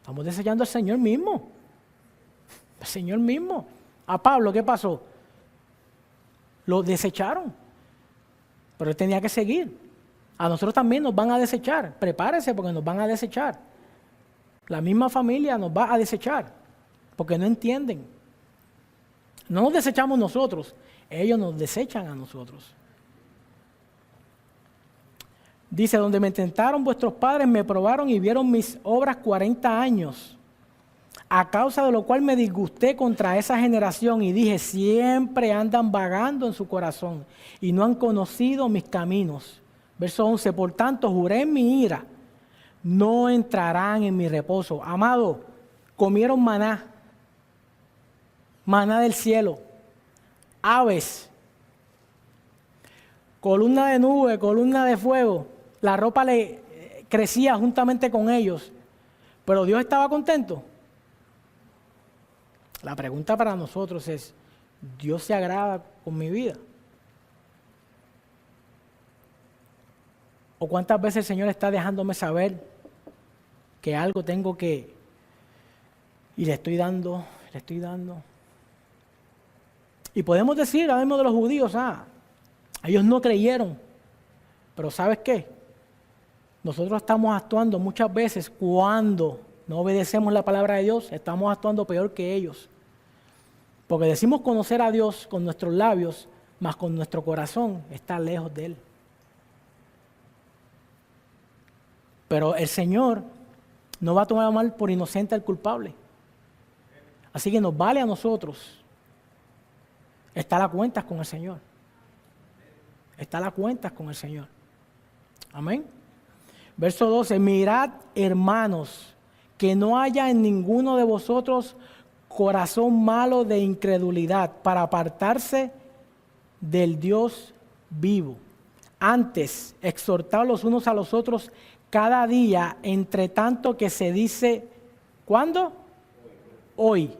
Estamos desechando al Señor mismo. El Señor mismo. A Pablo, ¿qué pasó? Lo desecharon. Pero él tenía que seguir. A nosotros también nos van a desechar. Prepárese porque nos van a desechar. La misma familia nos va a desechar porque no entienden. No nos desechamos nosotros, ellos nos desechan a nosotros. Dice, donde me tentaron vuestros padres, me probaron y vieron mis obras 40 años. A causa de lo cual me disgusté contra esa generación y dije, siempre andan vagando en su corazón y no han conocido mis caminos. Verso 11, por tanto juré en mi ira, no entrarán en mi reposo. Amado, comieron maná, maná del cielo, aves, columna de nube, columna de fuego. La ropa le crecía juntamente con ellos, pero Dios estaba contento. La pregunta para nosotros es, ¿Dios se agrada con mi vida? ¿O cuántas veces el Señor está dejándome saber que algo tengo que... y le estoy dando, le estoy dando? Y podemos decir, además de los judíos, ellos no creyeron. Pero ¿sabes qué? nosotros estamos actuando muchas veces cuando no obedecemos la palabra de Dios, estamos actuando peor que ellos. Porque decimos conocer a Dios con nuestros labios, mas con nuestro corazón está lejos de Él. Pero el Señor no va a tomar mal por inocente al culpable. Así que nos vale a nosotros estar a cuentas con el Señor. Estar a cuentas con el Señor. Amén. Verso 12. Mirad, hermanos, que no haya en ninguno de vosotros corazón malo de incredulidad para apartarse del Dios vivo. Antes, exhortaos los unos a los otros cada día, entre tanto que se dice, ¿cuándo? Hoy.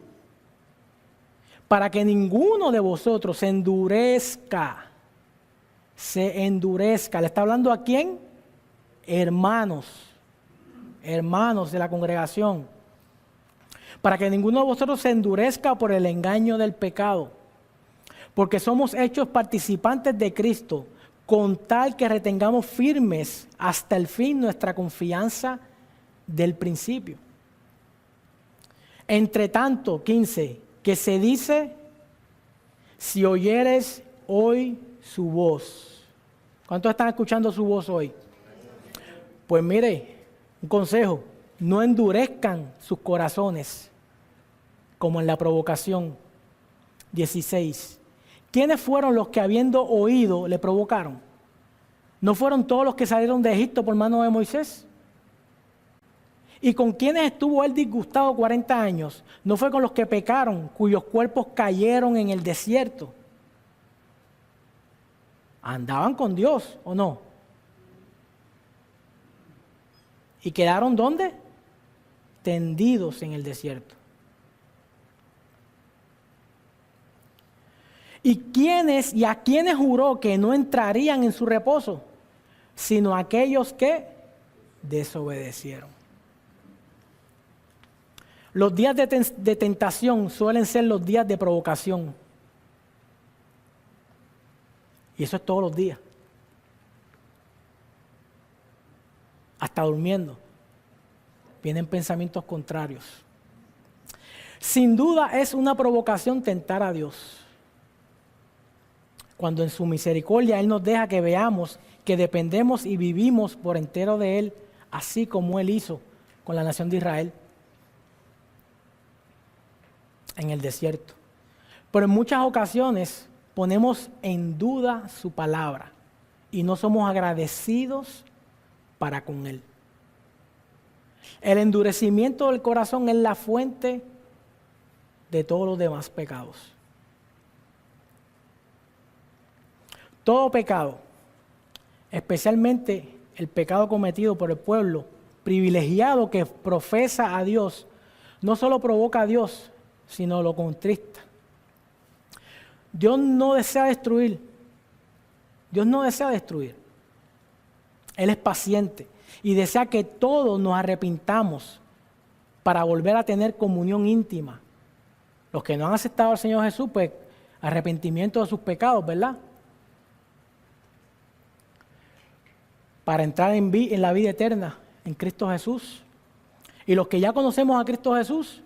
Para que ninguno de vosotros se endurezca. ¿Le está hablando a quién? Hermanos de la congregación. Para que ninguno de vosotros se endurezca por el engaño del pecado. Porque somos hechos participantes de Cristo, con tal que retengamos firmes hasta el fin nuestra confianza del principio. Entre tanto, 15, que se dice, si oyeres hoy su voz. ¿Cuántos están escuchando su voz hoy? Pues mire, un consejo, no endurezcan sus corazones, como en la provocación. 16. ¿Quiénes fueron los que habiendo oído le provocaron? ¿No fueron todos los que salieron de Egipto por mano de Moisés? ¿Y con quiénes estuvo él disgustado 40 años? ¿No fue con los que pecaron, cuyos cuerpos cayeron en el desierto? ¿Andaban con Dios o no? ¿Y quedaron dónde? Tendidos en el desierto. ¿Y a quiénes juró que no entrarían en su reposo? Sino aquellos que desobedecieron. Los días de tentación suelen ser los días de provocación. Y eso es todos los días. Hasta durmiendo. Vienen pensamientos contrarios. Sin duda es una provocación tentar a Dios. Cuando en su misericordia Él nos deja que veamos que dependemos y vivimos por entero de Él, así como Él hizo con la nación de Israel en el desierto. Pero en muchas ocasiones ponemos en duda su palabra y no somos agradecidos para con Él. El endurecimiento del corazón es la fuente de todos los demás pecados. Todo pecado, especialmente el pecado cometido por el pueblo privilegiado que profesa a Dios, no solo provoca a Dios, sino lo contrista. Dios no desea destruir. Él es paciente y desea que todos nos arrepintamos para volver a tener comunión íntima. Los que no han aceptado al Señor Jesús, pues arrepentimiento de sus pecados, ¿verdad? Para entrar en la vida eterna en Cristo Jesús. Y los que ya conocemos a Cristo Jesús,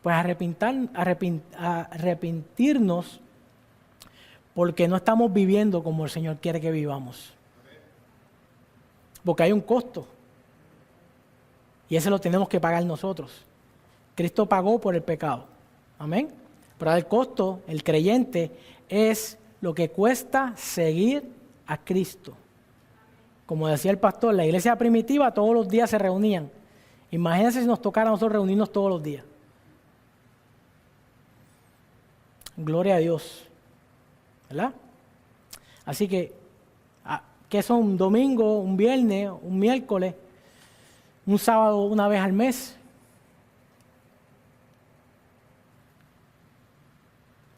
pues arrepentirnos porque no estamos viviendo como el Señor quiere que vivamos. Porque hay un costo. Y ese lo tenemos que pagar nosotros. Cristo pagó por el pecado. Amén. Pero el costo, el creyente, es lo que cuesta seguir a Cristo. Como decía el pastor, la iglesia primitiva todos los días se reunían. Imagínense si nos tocara a nosotros reunirnos todos los días. Gloria a Dios. ¿Verdad? Así que, ¿qué son? Un domingo, un viernes, un miércoles, un sábado una vez al mes.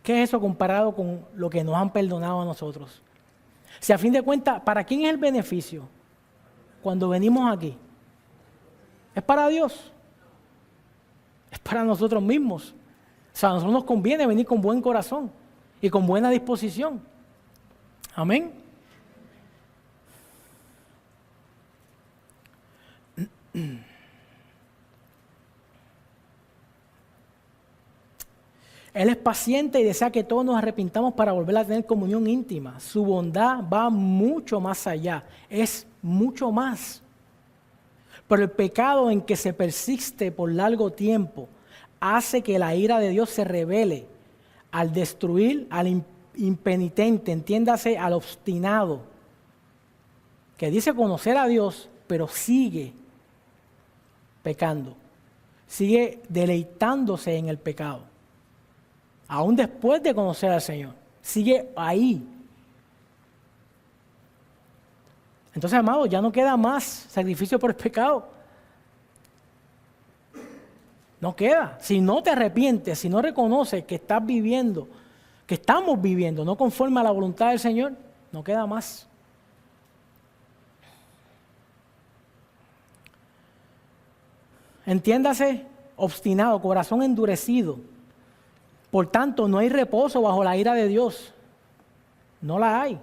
¿Qué es eso comparado con lo que nos han perdonado a nosotros? Si a fin de cuentas, ¿para quién es el beneficio cuando venimos aquí? ¿Es para Dios? Es para nosotros mismos. O sea, a nosotros nos conviene venir con buen corazón y con buena disposición. Amén. Él es paciente y desea que todos nos arrepintamos para volver a tener comunión íntima. Su bondad va mucho más allá, es mucho más. Pero el pecado en que se persiste por largo tiempo hace que la ira de Dios se revele al destruir al impenitente, entiéndase, al obstinado, que dice conocer a Dios, pero sigue pecando, sigue deleitándose en el pecado. Aún después de conocer al Señor, sigue ahí. Entonces, amados, ya no queda más sacrificio por el pecado. No queda. Si no te arrepientes, si no reconoces que estás viviendo, que estamos viviendo, no conforme a la voluntad del Señor, no queda más. Entiéndase, obstinado, corazón endurecido. Por tanto, no hay reposo bajo la ira de Dios. No la hay.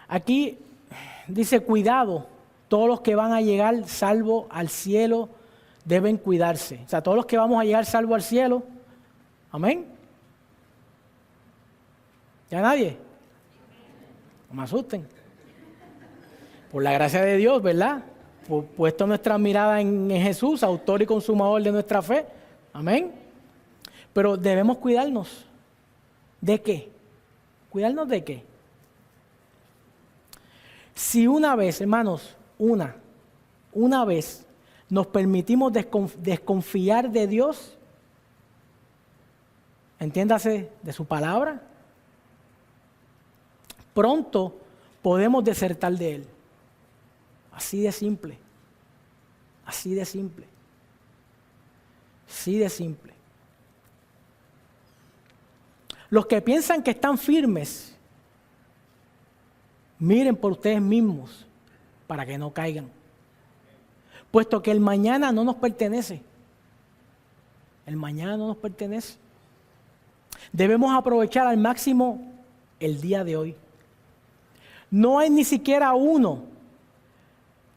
Aquí dice, cuidado, todos los que van a llegar salvo al cielo deben cuidarse. O sea, todos los que vamos a llegar salvo al cielo, amén. ¿Ya nadie? No me asusten. Por la gracia de Dios, ¿verdad? Puesto nuestra mirada en Jesús, autor y consumador de nuestra fe. Amén. Pero debemos cuidarnos. ¿De qué? ¿Cuidarnos de qué? Si una vez, hermanos, una vez nos permitimos desconfiar de Dios, entiéndase, de su palabra, pronto podemos desertar de Él. Así de simple. Así de simple. Así de simple. Los que piensan que están firmes, miren por ustedes mismos para que no caigan. Puesto que el mañana no nos pertenece. El mañana no nos pertenece. Debemos aprovechar al máximo el día de hoy. No hay ni siquiera uno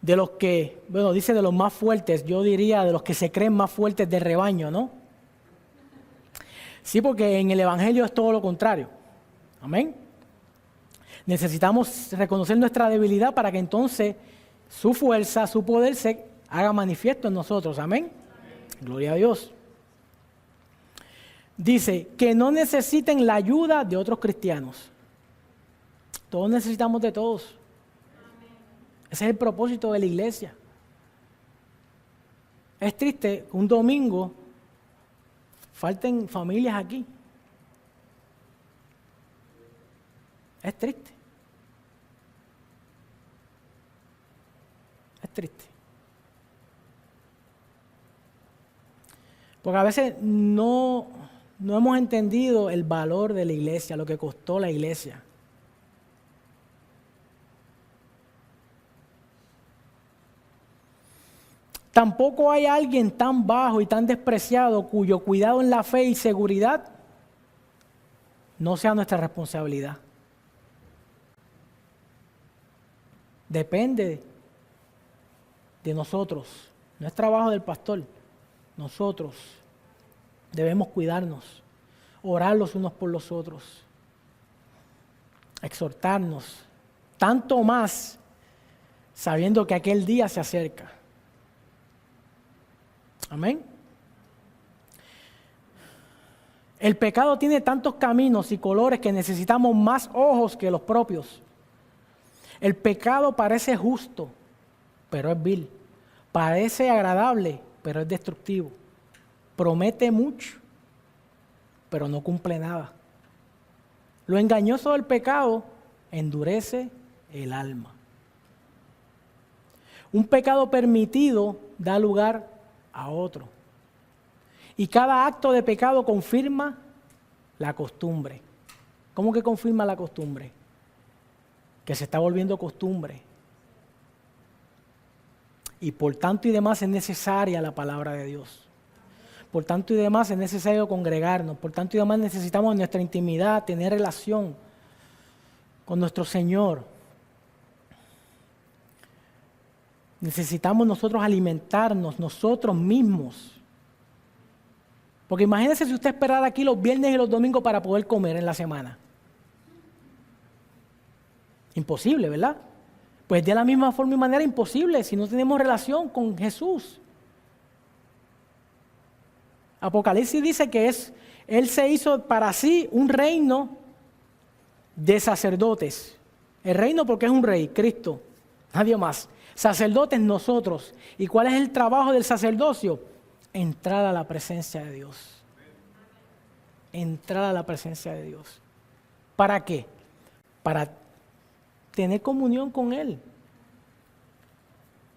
de los que, bueno, dice de los más fuertes, yo diría de los que se creen más fuertes del rebaño, ¿no? Sí, porque en el Evangelio es todo lo contrario. Amén. Necesitamos reconocer nuestra debilidad para que entonces su fuerza, su poder se haga manifiesto en nosotros. Amén. Gloria a Dios. Dice que no necesiten la ayuda de otros cristianos. Todos necesitamos de todos. Ese es el propósito de la iglesia. Es triste que un domingo falten familias aquí. Es triste. Es triste. Porque a veces no hemos entendido el valor de la iglesia, lo que costó la iglesia. Tampoco hay alguien tan bajo y tan despreciado cuyo cuidado en la fe y seguridad no sea nuestra responsabilidad. Depende de nosotros, no es trabajo del pastor. Nosotros debemos cuidarnos, orar los unos por los otros, exhortarnos, tanto más sabiendo que aquel día se acerca. Amén. El pecado tiene tantos caminos y colores que necesitamos más ojos que los propios. El pecado parece justo, pero es vil. Parece agradable, pero es destructivo. Promete mucho, pero no cumple nada. Lo engañoso del pecado endurece el alma. Un pecado permitido da lugar a otro. Y cada acto de pecado confirma la costumbre. ¿Cómo que confirma la costumbre? Que se está volviendo costumbre. Y por tanto y demás es necesaria la palabra de Dios. Por tanto y demás es necesario congregarnos. Por tanto y demás necesitamos en nuestra intimidad tener relación con nuestro Señor. Necesitamos nosotros alimentarnos nosotros mismos. Porque imagínense si usted esperara aquí los viernes y los domingos para poder comer en la semana. Imposible, ¿verdad? Pues de la misma forma y manera imposible si no tenemos relación con Jesús. Apocalipsis dice que Él se hizo para sí un reino de sacerdotes. El reino porque es un rey, Cristo, nadie más. Sacerdotes nosotros. ¿Y cuál es el trabajo del sacerdocio? Entrar a la presencia de Dios. Entrar a la presencia de Dios. ¿Para qué? Para tener comunión con Él.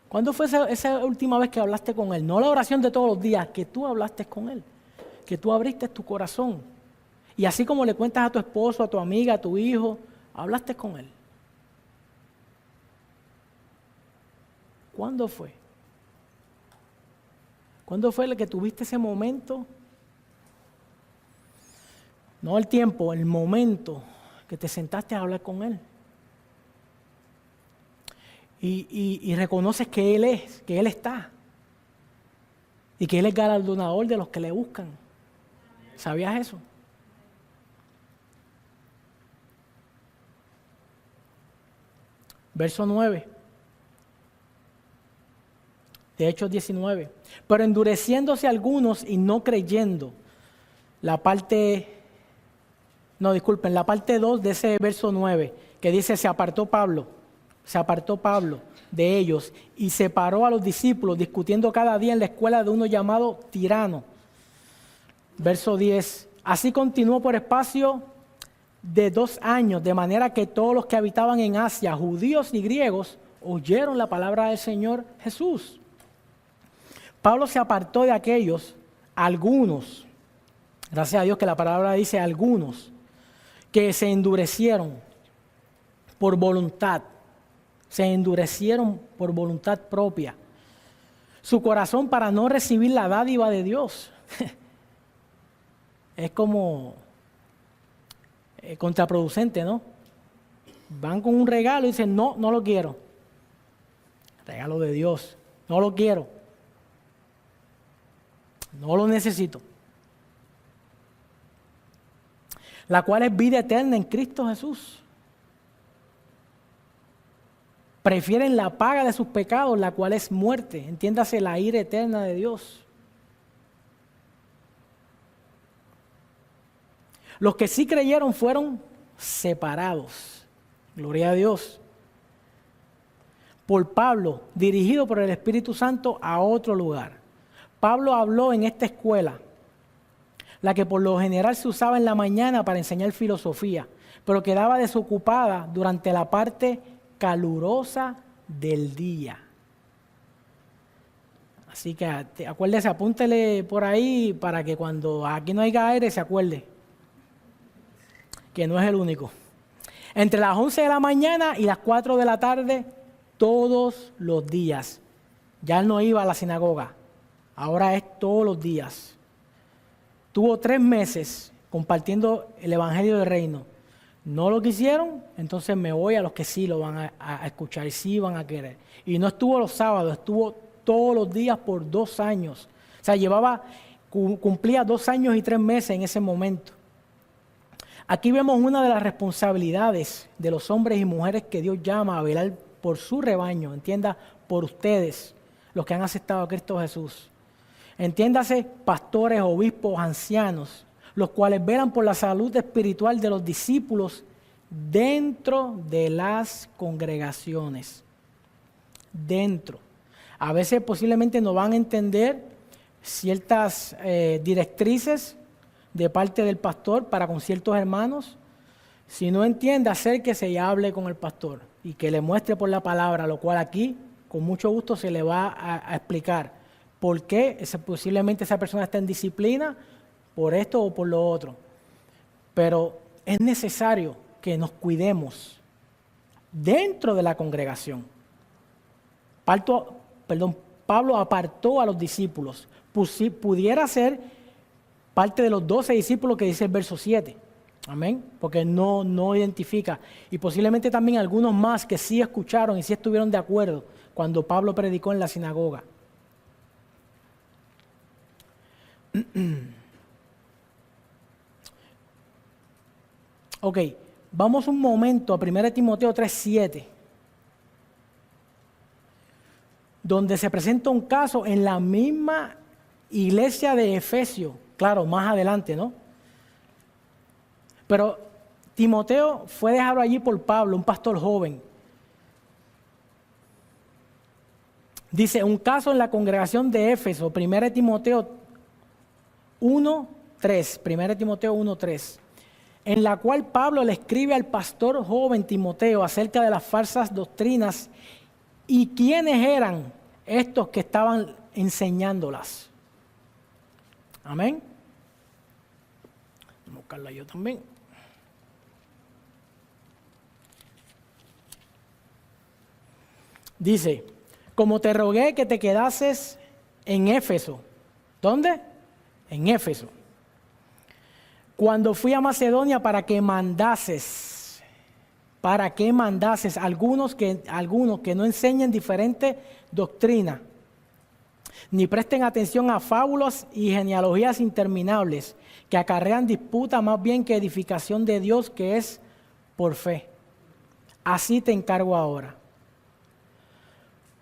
¿Cuándo fue esa última vez que hablaste con Él? No la oración de todos los días, que tú hablaste con Él, que tú abriste tu corazón. Y así como le cuentas a tu esposo, a tu amiga, a tu hijo, hablaste con Él. ¿Cuándo fue? ¿Cuándo fue el que tuviste ese momento? No el tiempo, el momento que te sentaste a hablar con Él. Y reconoces que Él es, que Él está. Y que Él es galardonador de los que le buscan. ¿Sabías eso? Verso 9. De Hechos 19. Pero endureciéndose algunos y no creyendo. La parte 2 de ese verso 9, que dice, se apartó Pablo de ellos y separó a los discípulos, discutiendo cada día en la escuela de uno llamado Tirano. Verso 10. Así continuó por espacio de 2 años, de manera que todos los que habitaban en Asia, judíos y griegos, oyeron la palabra del Señor Jesús. Pablo se apartó de aquellos, algunos, gracias a Dios que la palabra dice algunos, que se endurecieron por voluntad, propia, su corazón para no recibir la dádiva de Dios. Es como contraproducente, ¿no? Van con un regalo y dicen, no lo quiero. Regalo de Dios, no lo quiero. No lo necesito. La cual es vida eterna en Cristo Jesús. Prefieren la paga de sus pecados, la cual es muerte. Entiéndase, la ira eterna de Dios. Los que sí creyeron fueron separados. Gloria a Dios. Por Pablo, dirigido por el Espíritu Santo a otro lugar. Pablo habló en esta escuela, la que por lo general se usaba en la mañana para enseñar filosofía, pero quedaba desocupada durante la parte calurosa del día. Así que acuérdese, apúntele por ahí para que cuando aquí no haya aire se acuerde que no es el único. Entre las 11 de la mañana y las 4 de la tarde, todos los días. Ya él no iba a la sinagoga. Ahora es todos los días. Tuvo 3 meses compartiendo el Evangelio del Reino. No lo quisieron, entonces me voy a los que sí lo van a escuchar y sí van a querer. Y no estuvo los sábados, estuvo todos los días por 2 años. O sea, cumplía 2 años y 3 meses en ese momento. Aquí vemos una de las responsabilidades de los hombres y mujeres que Dios llama a velar por su rebaño, entienda, por ustedes, los que han aceptado a Cristo Jesús. Entiéndase, pastores, obispos, ancianos, los cuales velan por la salud espiritual de los discípulos dentro de las congregaciones. Dentro. A veces posiblemente no van a entender ciertas directrices de parte del pastor para con ciertos hermanos. Si no entiende, acérquese y hable con el pastor y que le muestre por la palabra, lo cual aquí con mucho gusto se le va a explicar. ¿Por qué posiblemente esa persona está en disciplina? Por esto o por lo otro. Pero es necesario que nos cuidemos dentro de la congregación. Pablo apartó a los discípulos. Pudiera ser parte de los 12 discípulos que dice el verso 7. Amén. Porque no identifica. Y posiblemente también algunos más que sí escucharon y sí estuvieron de acuerdo cuando Pablo predicó en la sinagoga. Ok, vamos un momento a 1 Timoteo 3:7, donde se presenta un caso en la misma iglesia de Efesio, claro, más adelante, ¿no? Pero Timoteo fue dejado allí por Pablo, un pastor joven. Dice, un caso en la congregación de Éfeso, 1 Timoteo 1:3, 1 Timoteo 1:3, en la cual Pablo le escribe al pastor joven Timoteo acerca de las falsas doctrinas y quiénes eran estos que estaban enseñándolas. Amén. Vamos a buscarla yo también. Dice, como te rogué que te quedases en Éfeso. ¿Dónde? En Éfeso. Cuando fui a Macedonia para que mandases algunos que no enseñen diferente doctrina, ni presten atención a fábulas y genealogías interminables, que acarrean disputa más bien que edificación de Dios, que es por fe. Así te encargo ahora.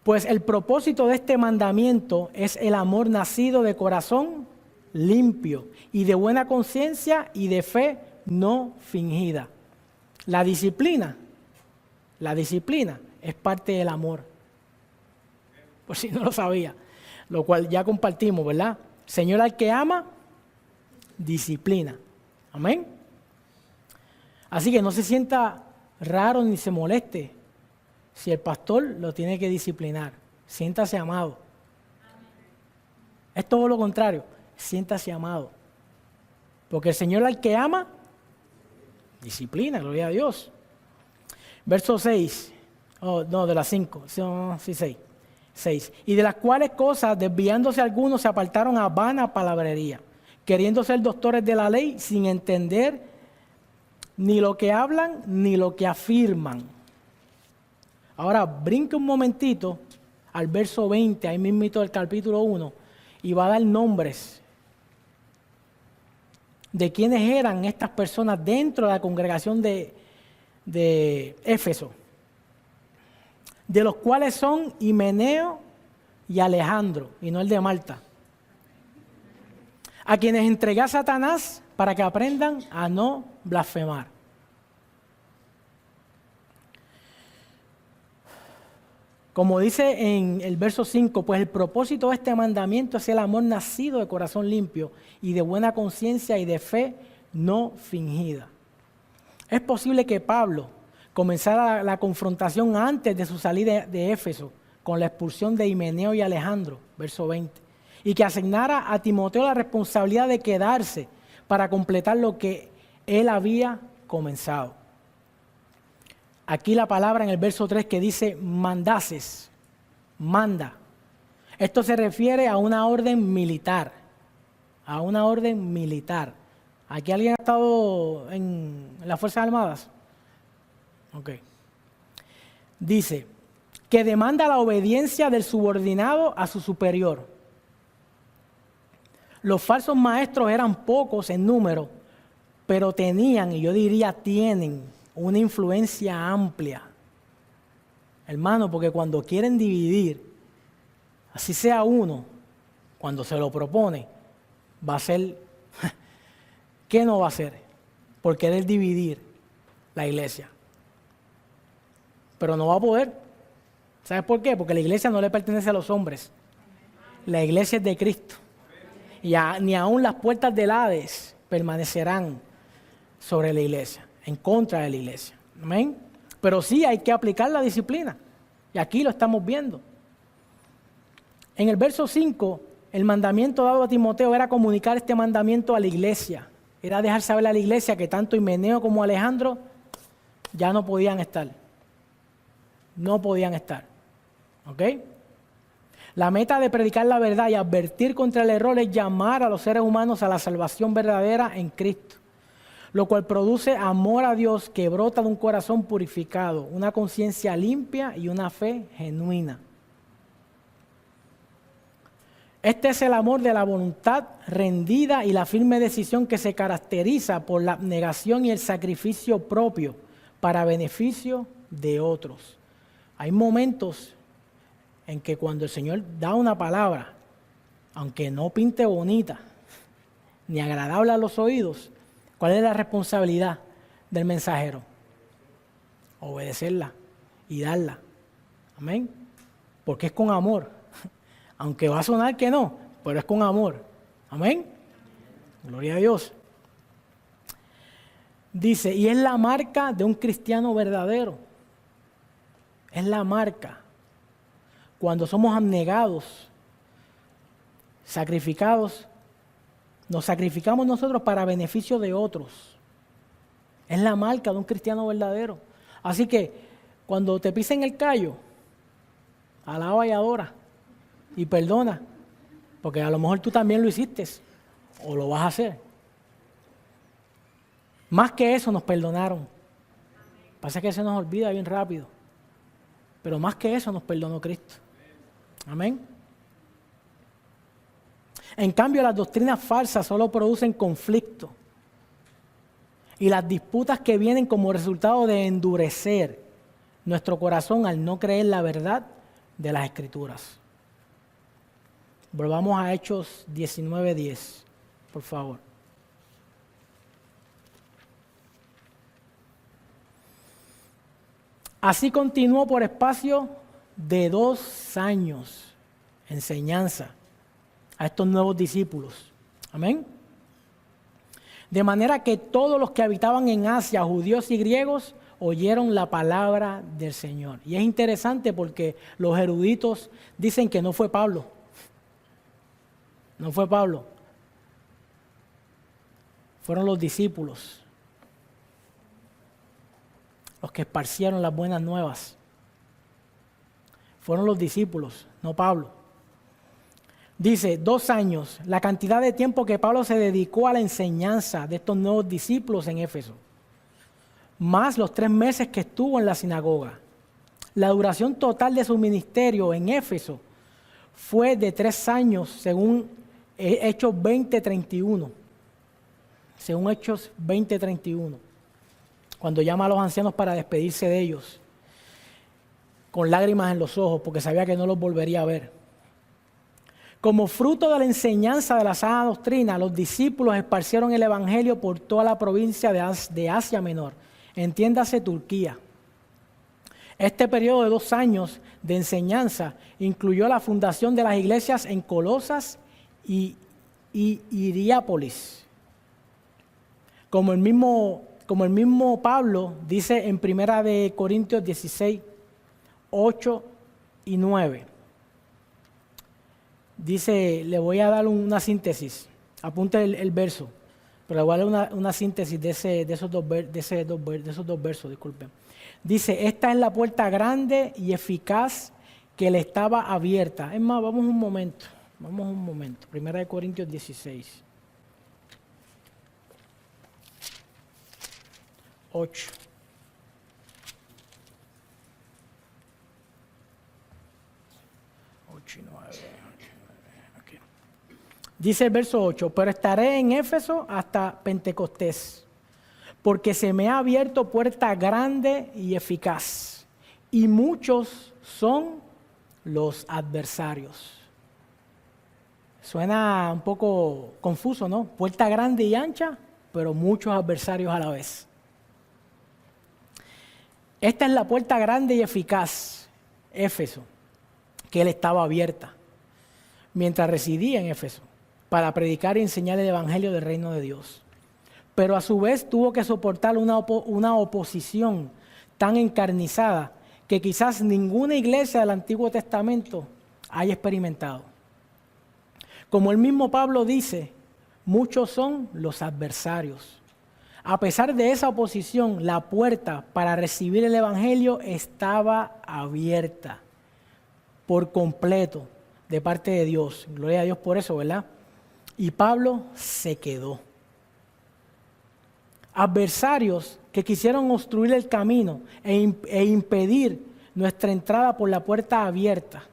Pues el propósito de este mandamiento es el amor nacido de corazón limpio y de buena conciencia y de fe no fingida. La disciplina es parte del amor. Por si no lo sabía, lo cual ya compartimos, ¿verdad? Señor, al que ama, disciplina. Amén. Así que no se sienta raro ni se moleste si el pastor lo tiene que disciplinar. Siéntase amado. Es todo lo contrario. Siéntase amado. Porque el Señor al que ama, disciplina, gloria a Dios. Verso 6. De las 5. Sí, 6. Y de las cuales cosas, desviándose algunos, se apartaron a vana palabrería, queriendo ser doctores de la ley, sin entender ni lo que hablan ni lo que afirman. Ahora, brinque un momentito al verso 20, ahí mismito del capítulo 1, y va a dar nombres de quiénes eran estas personas dentro de la congregación de Éfeso, de los cuales son Himeneo y Alejandro, y no el de Malta, a quienes entregué a Satanás para que aprendan a no blasfemar. Como dice en el verso 5, pues el propósito de este mandamiento es el amor nacido de corazón limpio y de buena conciencia y de fe no fingida. Es posible que Pablo comenzara la confrontación antes de su salida de Éfeso con la expulsión de Himeneo y Alejandro, verso 20, y que asignara a Timoteo la responsabilidad de quedarse para completar lo que él había comenzado. Aquí la palabra en el verso 3 que dice mandases, manda. Esto se refiere a una orden militar, ¿Aquí alguien ha estado en las Fuerzas Armadas? Ok. Dice que demanda la obediencia del subordinado a su superior. Los falsos maestros eran pocos en número, pero tenían, y yo diría tienen, una influencia amplia. Hermano, porque cuando quieren dividir, así sea uno, cuando se lo propone, va a ser, ¿qué no va a hacer? Por querer dividir la iglesia. Pero no va a poder. ¿Sabes por qué? Porque la iglesia no le pertenece a los hombres. La iglesia es de Cristo. Y ni aún las puertas del Hades permanecerán sobre la iglesia, en contra de la iglesia. Amén. Pero sí hay que aplicar la disciplina. Y aquí lo estamos viendo. En el verso 5, el mandamiento dado a Timoteo era comunicar este mandamiento a la iglesia. Era dejar saber a la iglesia que tanto Himeneo como Alejandro ya no podían estar. No podían estar. ¿Ok? La meta de predicar la verdad y advertir contra el error es llamar a los seres humanos a la salvación verdadera en Cristo, lo cual produce amor a Dios que brota de un corazón purificado, una conciencia limpia y una fe genuina. Este es el amor de la voluntad rendida y la firme decisión que se caracteriza por la abnegación y el sacrificio propio para beneficio de otros. Hay momentos en que cuando el Señor da una palabra, aunque no pinte bonita ni agradable a los oídos, ¿cuál es la responsabilidad del mensajero? Obedecerla y darla. Amén. Porque es con amor. Aunque va a sonar que no, pero es con amor. Amén. Gloria a Dios. Dice, y es la marca de un cristiano verdadero. Es la marca. Cuando somos abnegados, sacrificados, nos sacrificamos nosotros para beneficio de otros. Es la marca de un cristiano verdadero. Así que cuando te pisen el callo, alaba y adora y perdona, porque a lo mejor tú también lo hiciste o lo vas a hacer. Más que eso nos perdonaron. Pasa que se nos olvida bien rápido, pero más que eso nos perdonó Cristo. Amén. En cambio, las doctrinas falsas solo producen conflicto y las disputas que vienen como resultado de endurecer nuestro corazón al no creer la verdad de las Escrituras. Volvamos a Hechos 19:10, por favor. Así continuó por espacio de 2 años enseñanza a estos nuevos discípulos. Amén. De manera que todos los que habitaban en Asia, judíos y griegos, oyeron la palabra del Señor. Y es interesante porque los eruditos dicen que no fue Pablo. No fue Pablo. Fueron los discípulos los que esparcieron las buenas nuevas. Fueron los discípulos, no Pablo. Dice, 2 años, la cantidad de tiempo que Pablo se dedicó a la enseñanza de estos nuevos discípulos en Éfeso, más los 3 meses que estuvo en la sinagoga. La duración total de su ministerio en Éfeso fue de 3 años, según Hechos 20:31. Según Hechos 20:31. Cuando llama a los ancianos para despedirse de ellos, con lágrimas en los ojos, porque sabía que no los volvería a ver. Como fruto de la enseñanza de la sana doctrina, los discípulos esparcieron el evangelio por toda la provincia de Asia Menor, entiéndase Turquía. Este periodo de 2 años de enseñanza incluyó la fundación de las iglesias en Colosas y Hierápolis. Como el mismo Pablo dice en 1 Corintios 16, 8 y 9. Dice, le voy a dar una síntesis, apunte el verso, pero le voy a dar una síntesis de esos dos versos, disculpen. Dice, esta es la puerta grande y eficaz que le estaba abierta. Es más, vamos un momento. 1 Corintios 16. 8. Okay. Dice el verso 8, pero estaré en Éfeso hasta Pentecostés, porque se me ha abierto puerta grande y eficaz, y muchos son los adversarios. Suena un poco confuso, ¿no? Puerta grande y ancha, pero muchos adversarios a la vez. Esta es la puerta grande y eficaz, Éfeso, que él estaba abierta mientras residía en Éfeso para predicar y enseñar el evangelio del reino de Dios. Pero a su vez tuvo que soportar una oposición tan encarnizada que quizás ninguna iglesia del Antiguo Testamento haya experimentado. Como el mismo Pablo dice, muchos son los adversarios. A pesar de esa oposición, la puerta para recibir el evangelio estaba abierta por completo de parte de Dios. Gloria a Dios por eso, ¿verdad? Y Pablo se quedó. Adversarios que quisieron obstruir el camino e impedir nuestra entrada por la puerta abierta.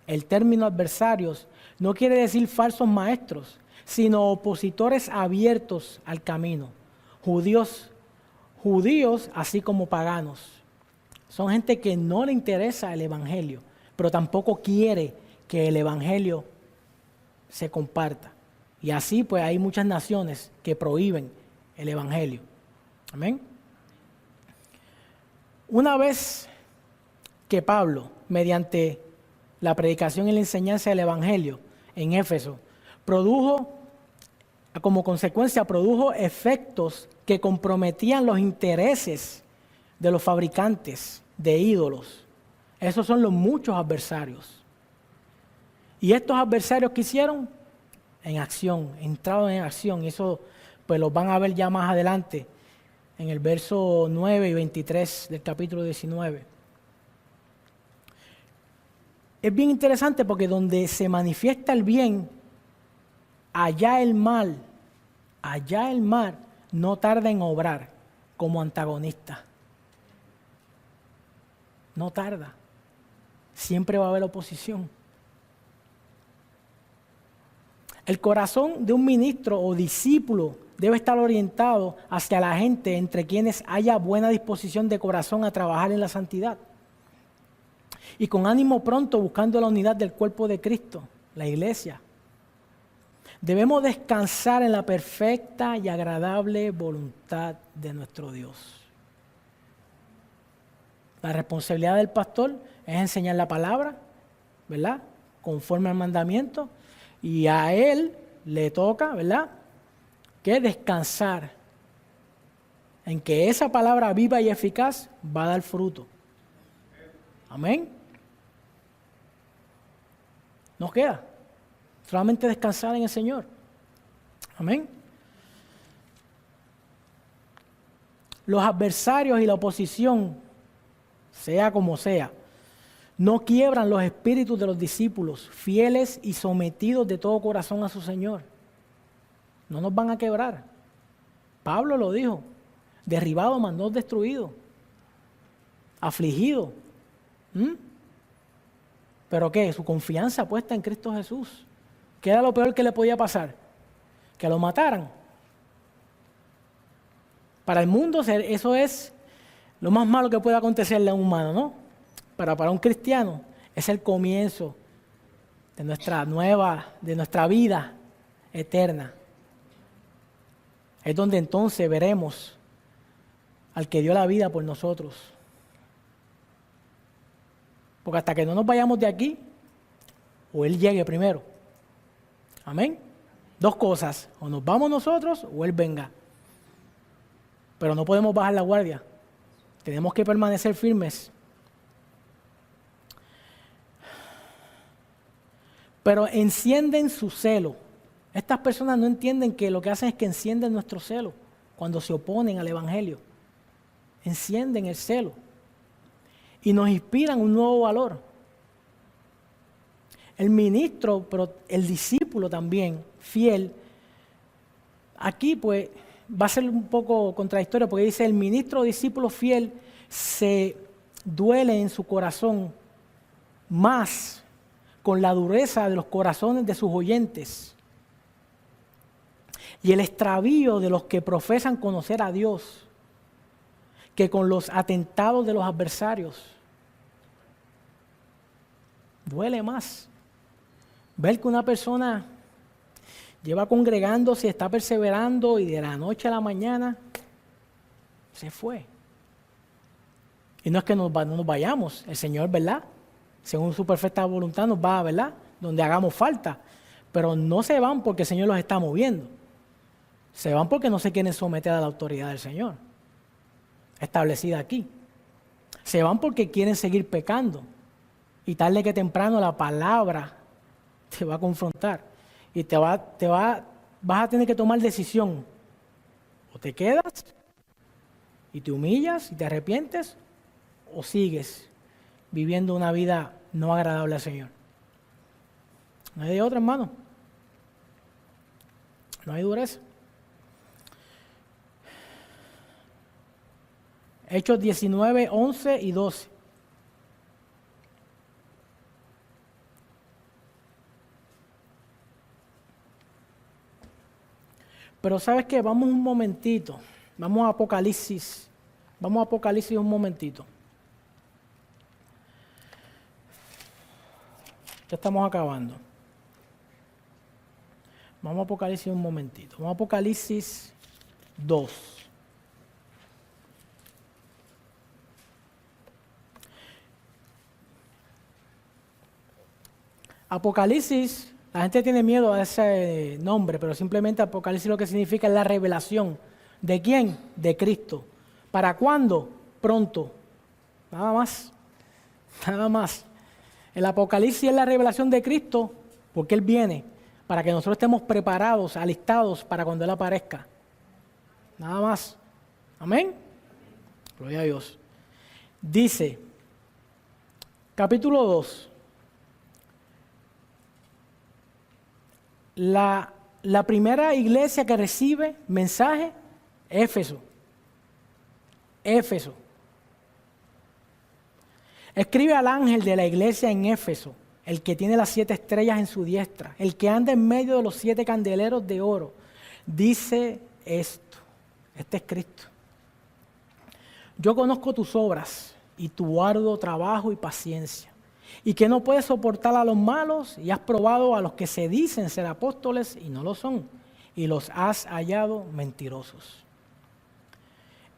El término adversarios no quiere decir falsos maestros, sino opositores abiertos al camino. Judíos así como paganos. Son gente que no le interesa el evangelio, pero tampoco quiere que el evangelio se comparta. Y así pues hay muchas naciones que prohíben el evangelio. Amén. Una vez que Pablo, mediante la predicación y la enseñanza del evangelio en Éfeso, como consecuencia produjo efectos que comprometían los intereses de los fabricantes de ídolos. Esos son los muchos adversarios. Y estos adversarios que hicieron en acción, entraron en acción, y eso pues los van a ver ya más adelante en el verso 9 y 23 del capítulo 19. Es bien interesante porque donde se manifiesta el bien, allá el mal no tarda en obrar como antagonista. No tarda. Siempre va a haber oposición. El corazón de un ministro o discípulo debe estar orientado hacia la gente entre quienes haya buena disposición de corazón a trabajar en la santidad. Y con ánimo pronto buscando la unidad del cuerpo de Cristo, la iglesia. Debemos descansar en la perfecta y agradable voluntad de nuestro Dios. La responsabilidad del pastor es enseñar la palabra, ¿verdad? Conforme al mandamiento. Y a él le toca, ¿verdad?, que descansar en que esa palabra viva y eficaz va a dar fruto. Amén. Nos queda solamente descansar en el Señor. Amén. Los adversarios y la oposición, sea como sea, no quiebran los espíritus de los discípulos, fieles y sometidos de todo corazón a su Señor. No nos van a quebrar. Pablo lo dijo, derribado, mas no destruido, afligido. ¿Pero qué? Su confianza puesta en Cristo Jesús. ¿Qué era lo peor que le podía pasar? Que lo mataran. Para el mundo eso es lo más malo que puede acontecerle a un humano, ¿no? Pero para un cristiano es el comienzo de nuestra vida eterna. Es donde entonces veremos al que dio la vida por nosotros. Porque hasta que no nos vayamos de aquí, o Él llegue primero. Amén. Dos cosas, o nos vamos nosotros o Él venga. Pero no podemos bajar la guardia. Tenemos que permanecer firmes. Pero encienden su celo. Estas personas no entienden que lo que hacen es que encienden nuestro celo cuando se oponen al Evangelio. Encienden el celo y nos inspiran un nuevo valor. El ministro, pero el discípulo también, fiel, aquí pues va a ser un poco contradictorio porque dice el ministro o discípulo fiel se duele en su corazón más con la dureza de los corazones de sus oyentes y el extravío de los que profesan conocer a Dios que con los atentados de los adversarios. Duele más ver que una persona lleva congregándose, está perseverando y de la noche a la mañana se fue. Y no es que no nos vayamos, el Señor, ¿verdad?, según su perfecta voluntad nos va, ¿verdad?, donde hagamos falta. Pero no se van porque el Señor los está moviendo. Se van porque no se quieren someter a la autoridad del Señor, establecida aquí. Se van porque quieren seguir pecando. Y tarde que temprano la palabra te va a confrontar. Y vas a tener que tomar decisión. O te quedas y te humillas y te arrepientes, o sigues viviendo una vida no agradable al Señor. No hay de otra, hermano. No hay dureza. Hechos 19, 11 y 12. Pero ¿sabes qué? Vamos un momentito. Vamos a Apocalipsis. Vamos a Apocalipsis un momentito. Ya estamos acabando. Vamos a Apocalipsis un momentito. Vamos a Apocalipsis 2. Apocalipsis, la gente tiene miedo a ese nombre, pero simplemente Apocalipsis lo que significa es la revelación. ¿De quién? De Cristo. ¿Para cuándo? Pronto. Nada más. Nada más. El Apocalipsis es la revelación de Cristo porque Él viene para que nosotros estemos preparados, alistados para cuando Él aparezca. Nada más. Amén. Gloria a Dios. Dice, capítulo 2. La primera iglesia que recibe mensaje, Éfeso. Éfeso. Escribe al ángel de la iglesia en Éfeso, el que tiene las 7 estrellas en su diestra, el que anda en medio de los 7 candeleros de oro. Dice esto, este es Cristo. Yo conozco tus obras y tu arduo trabajo y paciencia, y que no puedes soportar a los malos, y has probado a los que se dicen ser apóstoles y no lo son, y los has hallado mentirosos.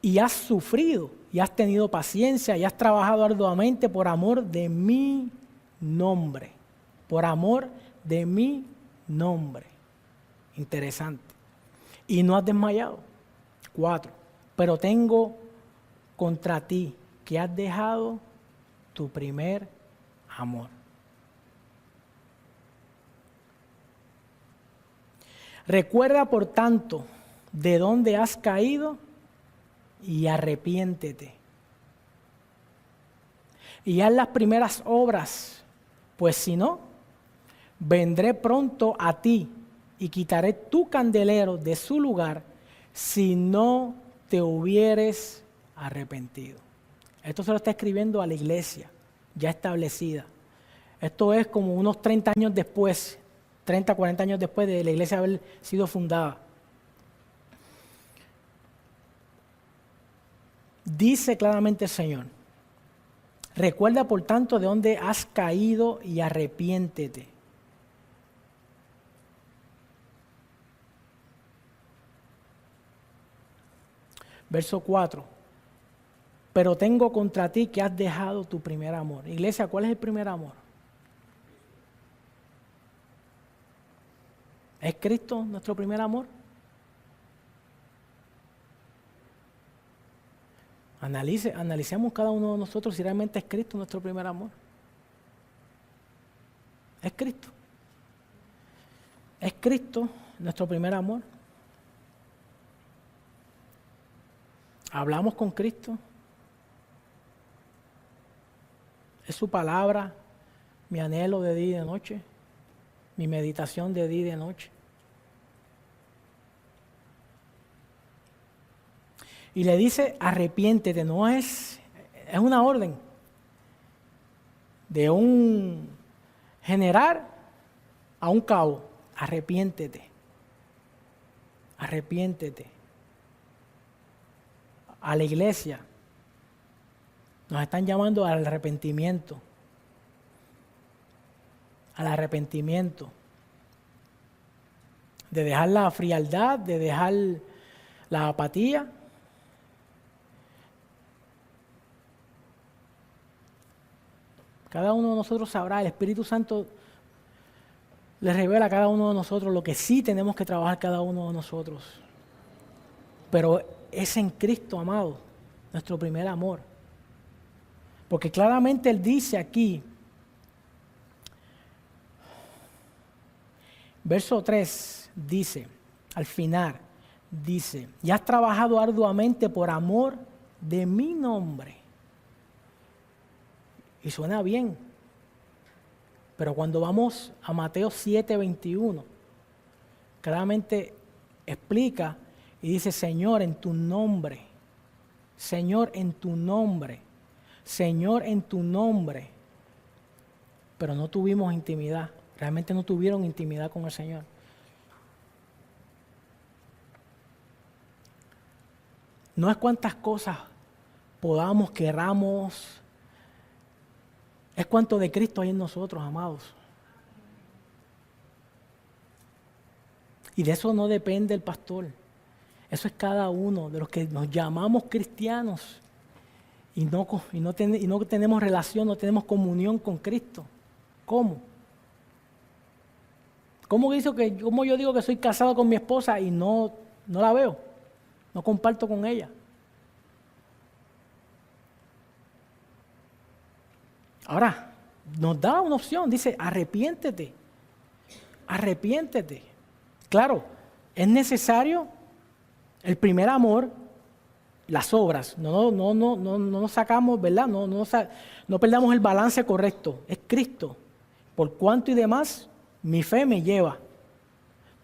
Y has sufrido, y has tenido paciencia, y has trabajado arduamente por amor de mi nombre. Por amor de mi nombre. Interesante. Y no has desmayado. 4. Pero tengo contra ti que has dejado tu primer amor. Recuerda, por tanto, de dónde has caído y arrepiéntete. Y haz las primeras obras, pues si no, vendré pronto a ti y quitaré tu candelero de su lugar si no te hubieres arrepentido. Esto se lo está escribiendo a la iglesia ya establecida. Esto es como unos 30 años después, 30, 40 años después de la iglesia haber sido fundada. Dice claramente el Señor, recuerda por tanto de dónde has caído y arrepiéntete. Verso 4. Pero tengo contra ti que has dejado tu primer amor. Iglesia, ¿cuál es el primer amor? ¿Es Cristo nuestro primer amor? Analicemos cada uno de nosotros si realmente es Cristo nuestro primer amor. ¿Es Cristo? ¿Es Cristo nuestro primer amor? ¿Hablamos con Cristo? ¿Es su palabra mi anhelo de día y de noche? ¿Mi meditación de día y de noche? Y le dice, arrepiéntete, no es una orden de un general a un cabo. Arrepiéntete, arrepiéntete. A la iglesia nos están llamando al arrepentimiento, de dejar la frialdad, de dejar la apatía. Cada uno de nosotros sabrá, el Espíritu Santo le revela a cada uno de nosotros lo que sí tenemos que trabajar cada uno de nosotros. Pero es en Cristo, amado, nuestro primer amor. Porque claramente Él dice aquí, verso 3, dice, al final, dice, y has trabajado arduamente por amor de mi nombre. Y suena bien. Pero cuando vamos a Mateo 7:21, claramente explica y dice, Señor, en tu nombre, Señor, en tu nombre, Señor, en tu nombre. Pero no tuvimos intimidad, realmente no tuvieron intimidad con el Señor. No es cuántas cosas podamos, queramos, es cuánto de Cristo hay en nosotros, amados. Y de eso no depende el pastor. Eso es cada uno de los que nos llamamos cristianos y no tenemos relación, no tenemos comunión con Cristo. ¿Cómo? ¿Cómo yo digo que soy casado con mi esposa y no la veo? No comparto con ella. Ahora, nos da una opción, dice, arrepiéntete. Arrepiéntete. Claro, es necesario el primer amor, las obras. No nos sacamos, ¿verdad? No perdamos el balance correcto. Es Cristo. Por cuánto y demás, mi fe me lleva.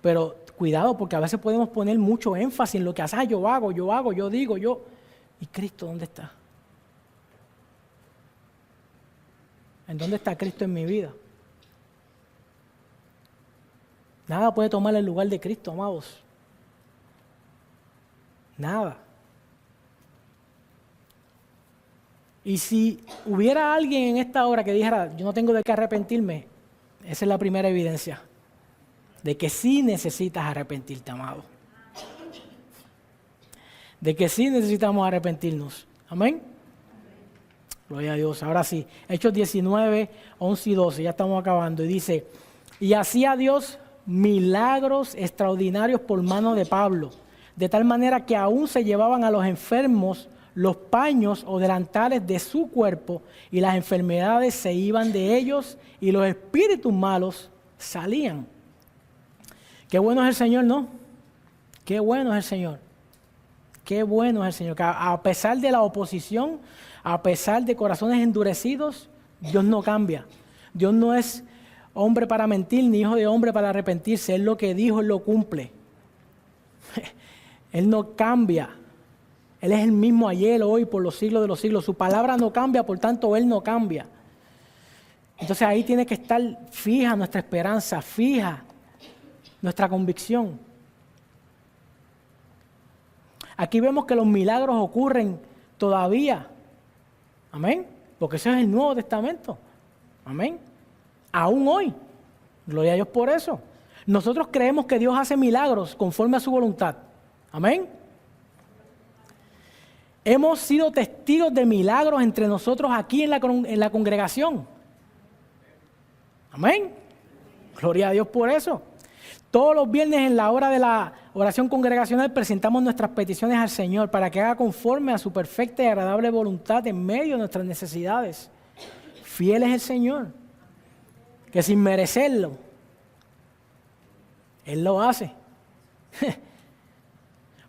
Pero cuidado, porque a veces podemos poner mucho énfasis en lo que hace. Yo hago, yo digo. ¿Y Cristo dónde está? ¿En dónde está Cristo en mi vida? Nada puede tomar el lugar de Cristo, amados. Nada. Y si hubiera alguien en esta hora que dijera, yo no tengo de qué arrepentirme, esa es la primera evidencia de que sí necesitas arrepentirte, amado. De que sí necesitamos arrepentirnos. Amén. Gloria a Dios. Ahora sí, Hechos 19, 11 y 12, ya estamos acabando. Y dice, y hacía Dios milagros extraordinarios por mano de Pablo, de tal manera que aún se llevaban a los enfermos los paños o delantales de su cuerpo y las enfermedades se iban de ellos y los espíritus malos salían. Qué bueno es el Señor, ¿no? Qué bueno es el Señor. Qué bueno es el Señor. Que a pesar de la oposición, a pesar de corazones endurecidos, Dios no cambia. Dios no es hombre para mentir, ni hijo de hombre para arrepentirse. Él lo que dijo, Él lo cumple. Él no cambia. Él es el mismo ayer, hoy, por los siglos de los siglos. Su palabra no cambia, por tanto, Él no cambia. Entonces ahí tiene que estar fija nuestra esperanza, fija nuestra convicción. Aquí vemos que los milagros ocurren todavía. Amén. Porque ese es el Nuevo Testamento. Amén. Aún hoy. Gloria a Dios por eso. Nosotros creemos que Dios hace milagros conforme a su voluntad. Amén. Hemos sido testigos de milagros entre nosotros aquí en la congregación. Amén. Gloria a Dios por eso. Todos los viernes en la hora de la oración congregacional presentamos nuestras peticiones al Señor para que haga conforme a su perfecta y agradable voluntad en medio de nuestras necesidades. Fiel es el Señor, que sin merecerlo, Él lo hace.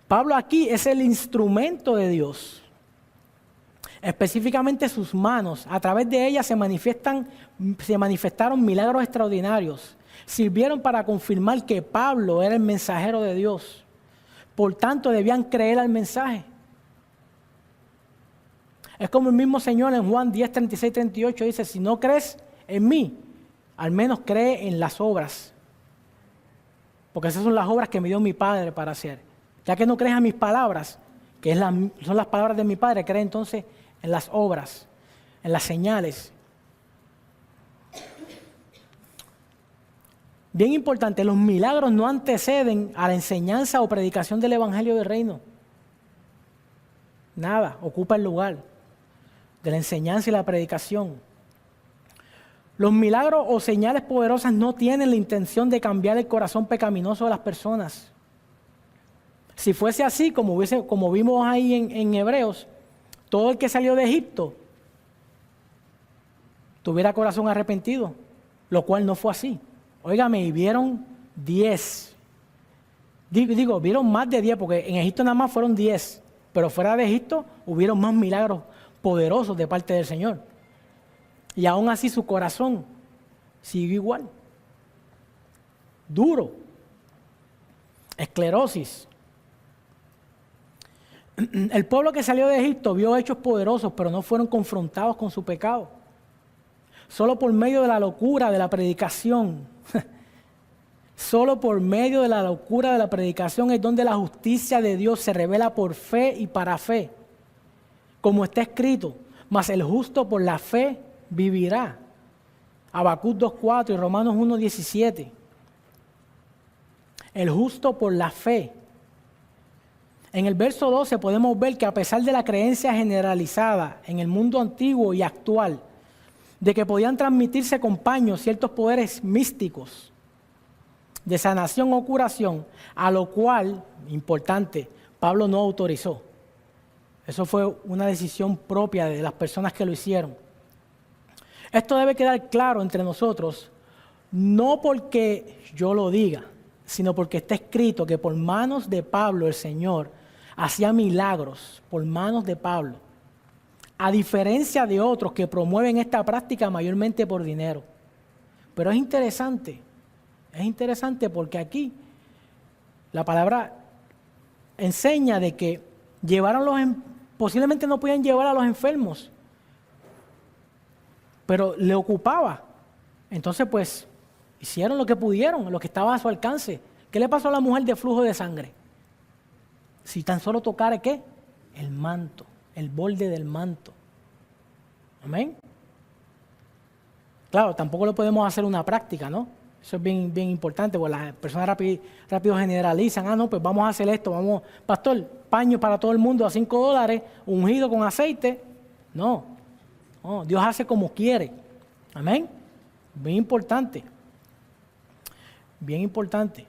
Pablo aquí es el instrumento de Dios. Específicamente sus manos, a través de ellas se manifestaron milagros extraordinarios. Sirvieron para confirmar que Pablo era el mensajero de Dios. Por tanto, debían creer al mensaje. Es como el mismo Señor en Juan 10, 36, 38 dice, si no crees en mí, al menos cree en las obras. Porque esas son las obras que me dio mi Padre para hacer. Ya que no crees a mis palabras, que son las palabras de mi Padre, cree entonces en las obras, en las señales. Bien importante, los milagros no anteceden a la enseñanza o predicación del Evangelio del Reino. Nada ocupa el lugar de la enseñanza y la predicación. Los milagros o señales poderosas no tienen la intención de cambiar el corazón pecaminoso de las personas. Si fuese así, como vimos ahí en Hebreos, todo el que salió de Egipto tuviera corazón arrepentido, lo cual no fue así. Óigame, y vieron 10. Vieron más de 10, porque en Egipto nada más fueron 10, pero fuera de Egipto hubieron más milagros poderosos de parte del Señor. Y aún así su corazón sigue igual. Duro. Esclerosis. El pueblo que salió de Egipto vio hechos poderosos, pero no fueron confrontados con su pecado. Solo por medio de la locura de la predicación Solo por medio de la locura de la predicación es donde la justicia de Dios se revela por fe y para fe. Como está escrito, mas el justo por la fe vivirá. Habacuc 2:4 y Romanos 1:17. El justo por la fe. En el verso 12 podemos ver que a pesar de la creencia generalizada en el mundo antiguo y actual, de que podían transmitirse con paños ciertos poderes místicos de sanación o curación, a lo cual, importante, Pablo no autorizó. Eso fue una decisión propia de las personas que lo hicieron. Esto debe quedar claro entre nosotros, no porque yo lo diga, sino porque está escrito que por manos de Pablo el Señor hacía milagros, por manos de Pablo, a diferencia de otros que promueven esta práctica mayormente por dinero. Pero es interesante porque aquí la palabra enseña de que posiblemente no podían llevar a los enfermos, pero le ocupaba. Entonces pues hicieron lo que pudieron, lo que estaba a su alcance. ¿Qué le pasó a la mujer de flujo de sangre? Si tan solo tocara, ¿qué? El manto, el borde del manto. Amén. Claro, tampoco lo podemos hacer una práctica, ¿no? Eso es bien, bien importante, porque las personas rápido generalizan. No, pues vamos a hacer esto, pastor, paño para todo el mundo a $5, ungido con aceite. No, Dios hace como quiere. Amén. Bien importante. Bien importante.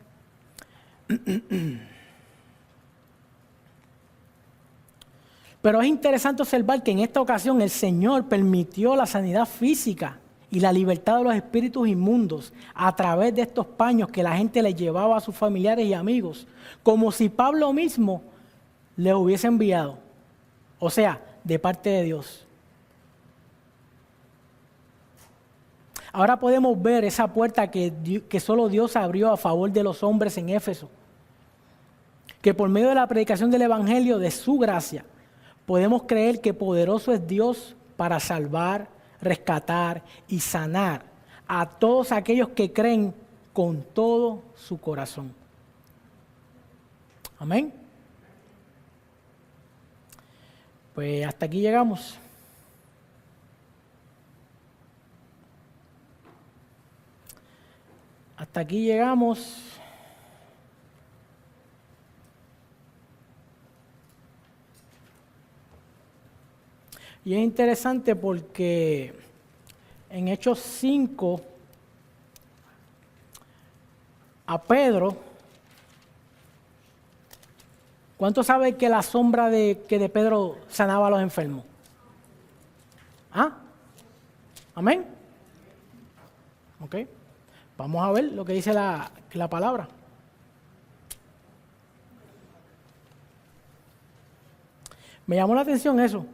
Pero es interesante observar que en esta ocasión el Señor permitió la sanidad física y la libertad de los espíritus inmundos a través de estos paños que la gente le llevaba a sus familiares y amigos, como si Pablo mismo le hubiese enviado, o sea, de parte de Dios. Ahora podemos ver esa puerta que solo Dios abrió a favor de los hombres en Éfeso, que por medio de la predicación del Evangelio de su gracia, podemos creer que poderoso es Dios para salvar, rescatar y sanar a todos aquellos que creen con todo su corazón. Amén. Pues hasta aquí llegamos. Hasta aquí llegamos. Y es interesante porque en Hechos 5, a Pedro, ¿cuánto sabe que la sombra de Pedro sanaba a los enfermos? ¿Ah? ¿Amén? Ok. Vamos a ver lo que dice la palabra. Me llamó la atención eso.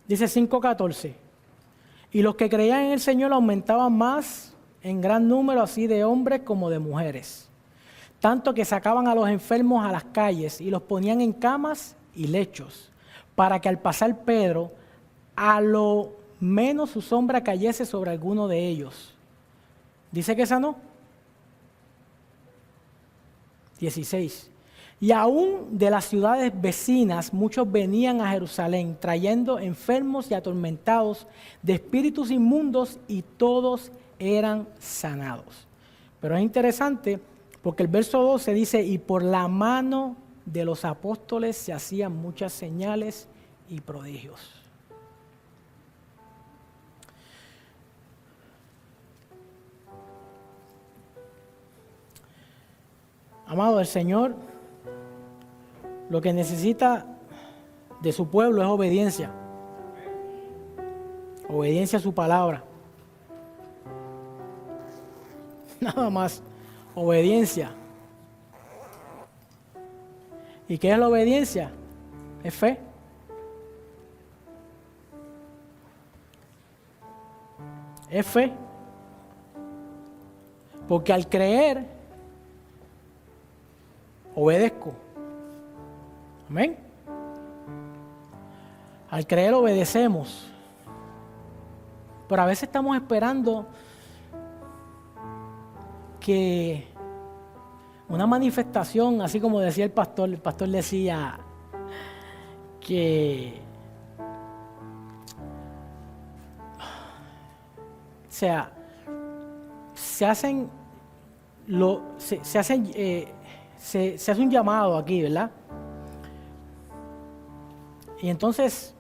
Dice 5:14. Y los que creían en el Señor aumentaban más en gran número, así de hombres como de mujeres. Tanto que sacaban a los enfermos a las calles y los ponían en camas y lechos, para que al pasar Pedro, a lo menos su sombra cayese sobre alguno de ellos. Dice que sanó. 16. Y aún de las ciudades vecinas, muchos venían a Jerusalén, trayendo enfermos y atormentados de espíritus inmundos, y todos eran sanados. Pero es interesante porque el verso 12 dice, y por la mano de los apóstoles se hacían muchas señales y prodigios. Amado, el Señor lo que necesita de su pueblo es obediencia. Obediencia a su palabra. Nada más. Obediencia. ¿Y qué es la obediencia? Es fe. Es fe. Porque al creer, obedezco. Amén. Al creer obedecemos. Pero a veces estamos esperando que una manifestación, así como decía el pastor decía que, o sea, se hace un llamado aquí, ¿verdad? Y entonces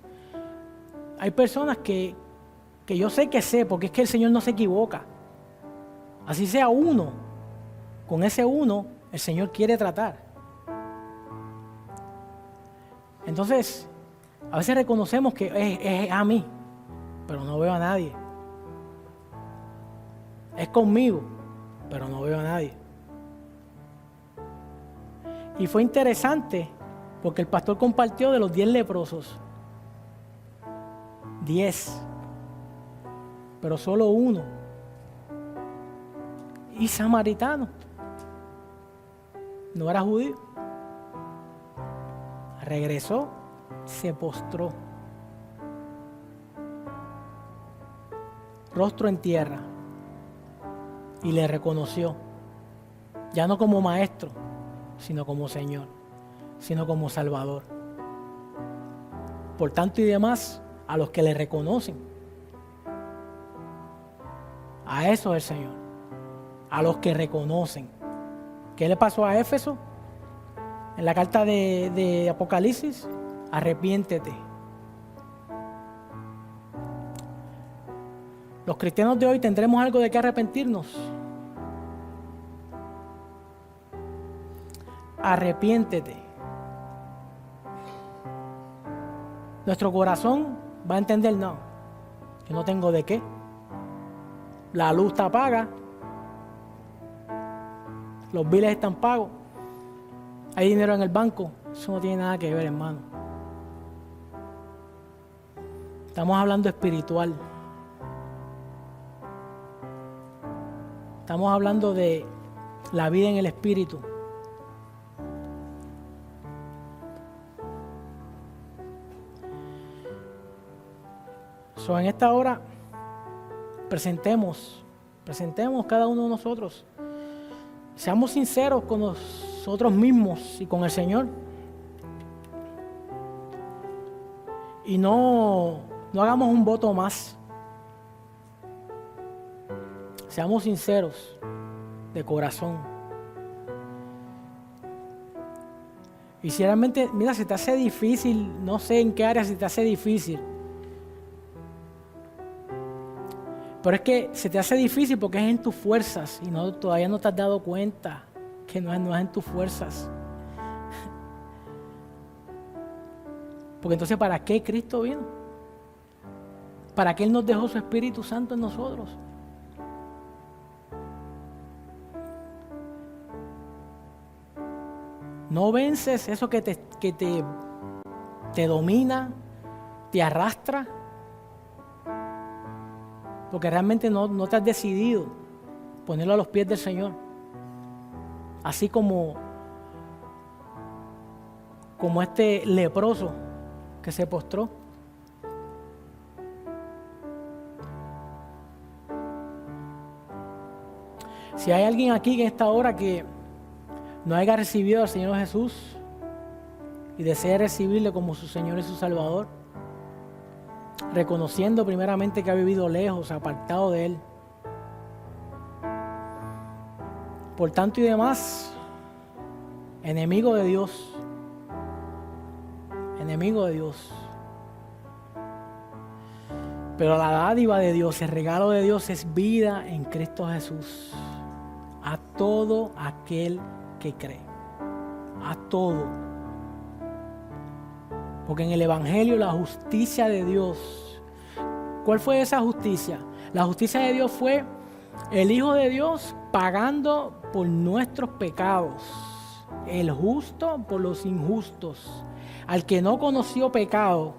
hay personas que yo sé, porque es que el Señor no se equivoca. Así sea uno, con ese uno el Señor quiere tratar. Entonces, a veces reconocemos que es a mí, pero no veo a nadie. Es conmigo, pero no veo a nadie. Y fue interesante porque el pastor compartió de los 10 leprosos. 10, pero solo uno. Y samaritano. No era judío. Regresó, se postró. Rostro en tierra. Y le reconoció. Ya no como maestro, sino como Señor, sino como Salvador. Por tanto y demás, a los que le reconocen, a eso es el Señor, a los que reconocen. ¿Qué le pasó a Éfeso? En la carta de Apocalipsis, arrepiéntete. Los cristianos de hoy tendremos algo de qué arrepentirnos. Arrepiéntete. Nuestro corazón va a entender, no, yo no tengo de qué. La luz está paga. Los biles están pagos. Hay dinero en el banco. Eso no tiene nada que ver, hermano. Estamos hablando espiritual. Estamos hablando de la vida en el espíritu. En esta hora presentemos cada uno de nosotros. Seamos sinceros con nosotros mismos y con el Señor. Y no hagamos un voto más. Seamos sinceros de corazón. Y si realmente, mira, se te hace difícil, no sé en qué área se te hace difícil. Pero es que se te hace difícil porque es en tus fuerzas y todavía no te has dado cuenta que no es en tus fuerzas. Porque entonces, ¿para qué Cristo vino? ¿Para qué Él nos dejó su Espíritu Santo en nosotros? No vences eso que te domina, te arrastra. Porque realmente no te has decidido ponerlo a los pies del Señor. Así como este leproso que se postró. Si hay alguien aquí en esta hora que no haya recibido al Señor Jesús y desea recibirle como su Señor y su Salvador, reconociendo primeramente que ha vivido lejos, apartado de Él. Por tanto y demás, enemigo de Dios. Enemigo de Dios. Pero la dádiva de Dios, el regalo de Dios es vida en Cristo Jesús. A todo aquel que cree. A todo. Porque en el Evangelio la justicia de Dios, ¿cuál fue esa justicia? La justicia de Dios fue el Hijo de Dios pagando por nuestros pecados, el justo por los injustos, al que no conoció pecado,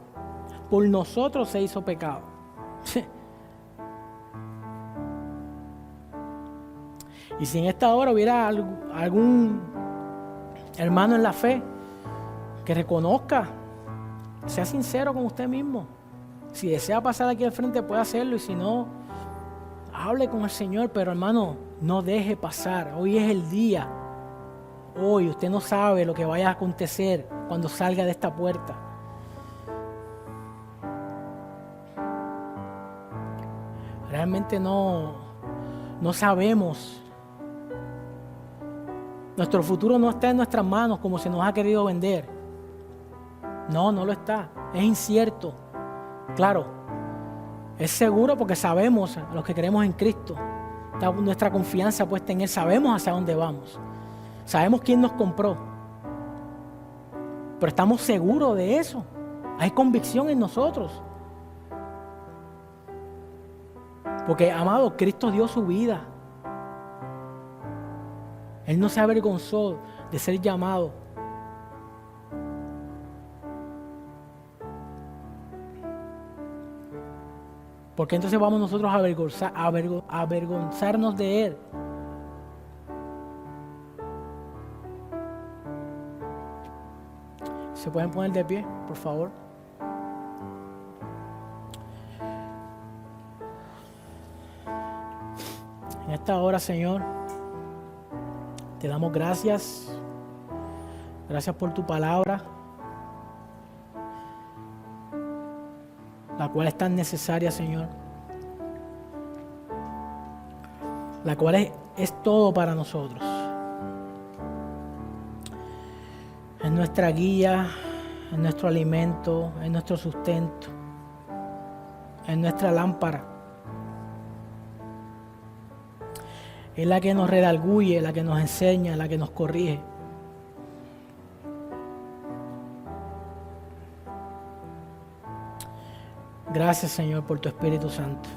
por nosotros se hizo pecado. Y si en esta hora hubiera algún hermano en la fe que reconozca, sea sincero con usted mismo. Si desea pasar aquí al frente puede hacerlo, y si no, hable con el Señor, pero hermano, no deje pasar. Hoy es el día. Hoy usted no sabe lo que vaya a acontecer cuando salga de esta puerta. Realmente no sabemos. Nuestro futuro no está en nuestras manos como se nos ha querido vender. No lo está. Es incierto. Claro, es seguro porque sabemos, los que creemos en Cristo, está nuestra confianza puesta en Él. Sabemos hacia dónde vamos. Sabemos quién nos compró. Pero estamos seguros de eso. Hay convicción en nosotros. Porque, amado, Cristo dio su vida. Él no se avergonzó de ser llamado. ¿Por qué entonces vamos nosotros a avergonzarnos de Él? ¿Se pueden poner de pie, por favor? En esta hora, Señor, te damos gracias. Gracias por tu palabra, la cual es tan necesaria, Señor. La cual es todo para nosotros. Es nuestra guía, es nuestro alimento, es nuestro sustento, es nuestra lámpara. Es la que nos redarguye, la que nos enseña, la que nos corrige. Gracias, Señor, por tu Espíritu Santo.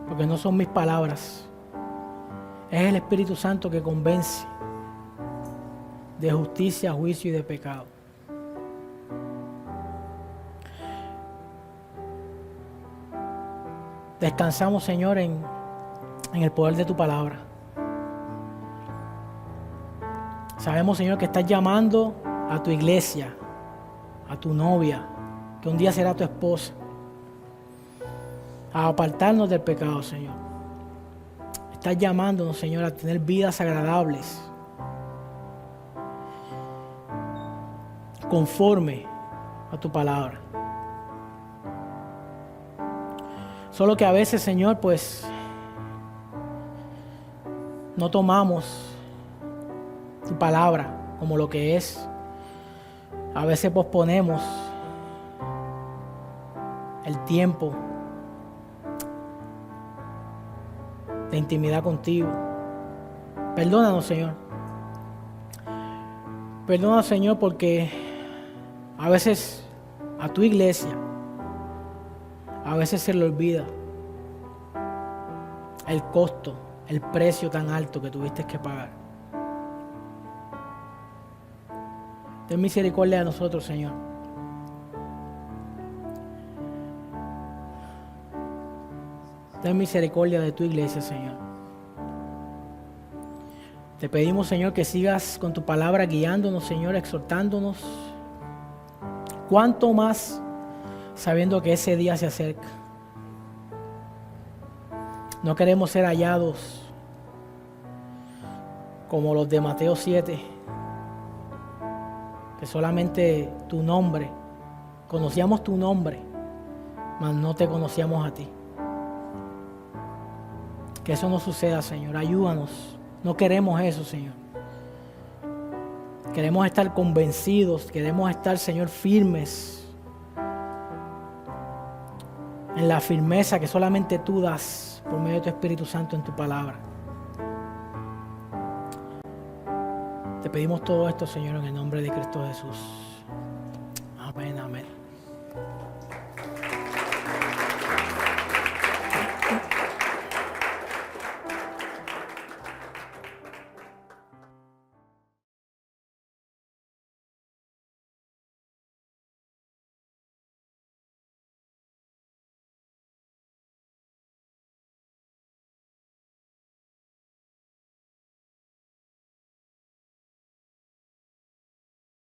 Porque no son mis palabras. Es el Espíritu Santo que convence de justicia, juicio y de pecado. Descansamos, Señor, en el poder de tu palabra. Sabemos, Señor, que estás llamando a tu iglesia, a tu novia, que un día será tu esposa, a apartarnos del pecado, Señor. Estás llamándonos, Señor, a tener vidas agradables, conforme a tu palabra. Solo que a veces, Señor, pues no tomamos tu palabra como lo que es. A veces posponemos el tiempo de intimidad contigo. Perdónanos, Señor. Perdónanos, Señor, porque a veces a tu iglesia, a veces se le olvida el costo, el precio tan alto que tuviste que pagar. Ten misericordia de nosotros, Señor. Ten misericordia de tu iglesia, Señor. Te pedimos, Señor, que sigas con tu palabra guiándonos, Señor, exhortándonos. Cuánto más sabiendo que ese día se acerca. No queremos ser hallados como los de Mateo 7, que solamente tu nombre, conocíamos tu nombre, mas no te conocíamos a ti. Que eso no suceda, Señor. Ayúdanos. No queremos eso, Señor. Queremos estar convencidos, queremos estar, Señor, firmes en la firmeza que solamente tú das por medio de tu Espíritu Santo en tu palabra. Te pedimos todo esto, Señor, en el nombre de Cristo Jesús.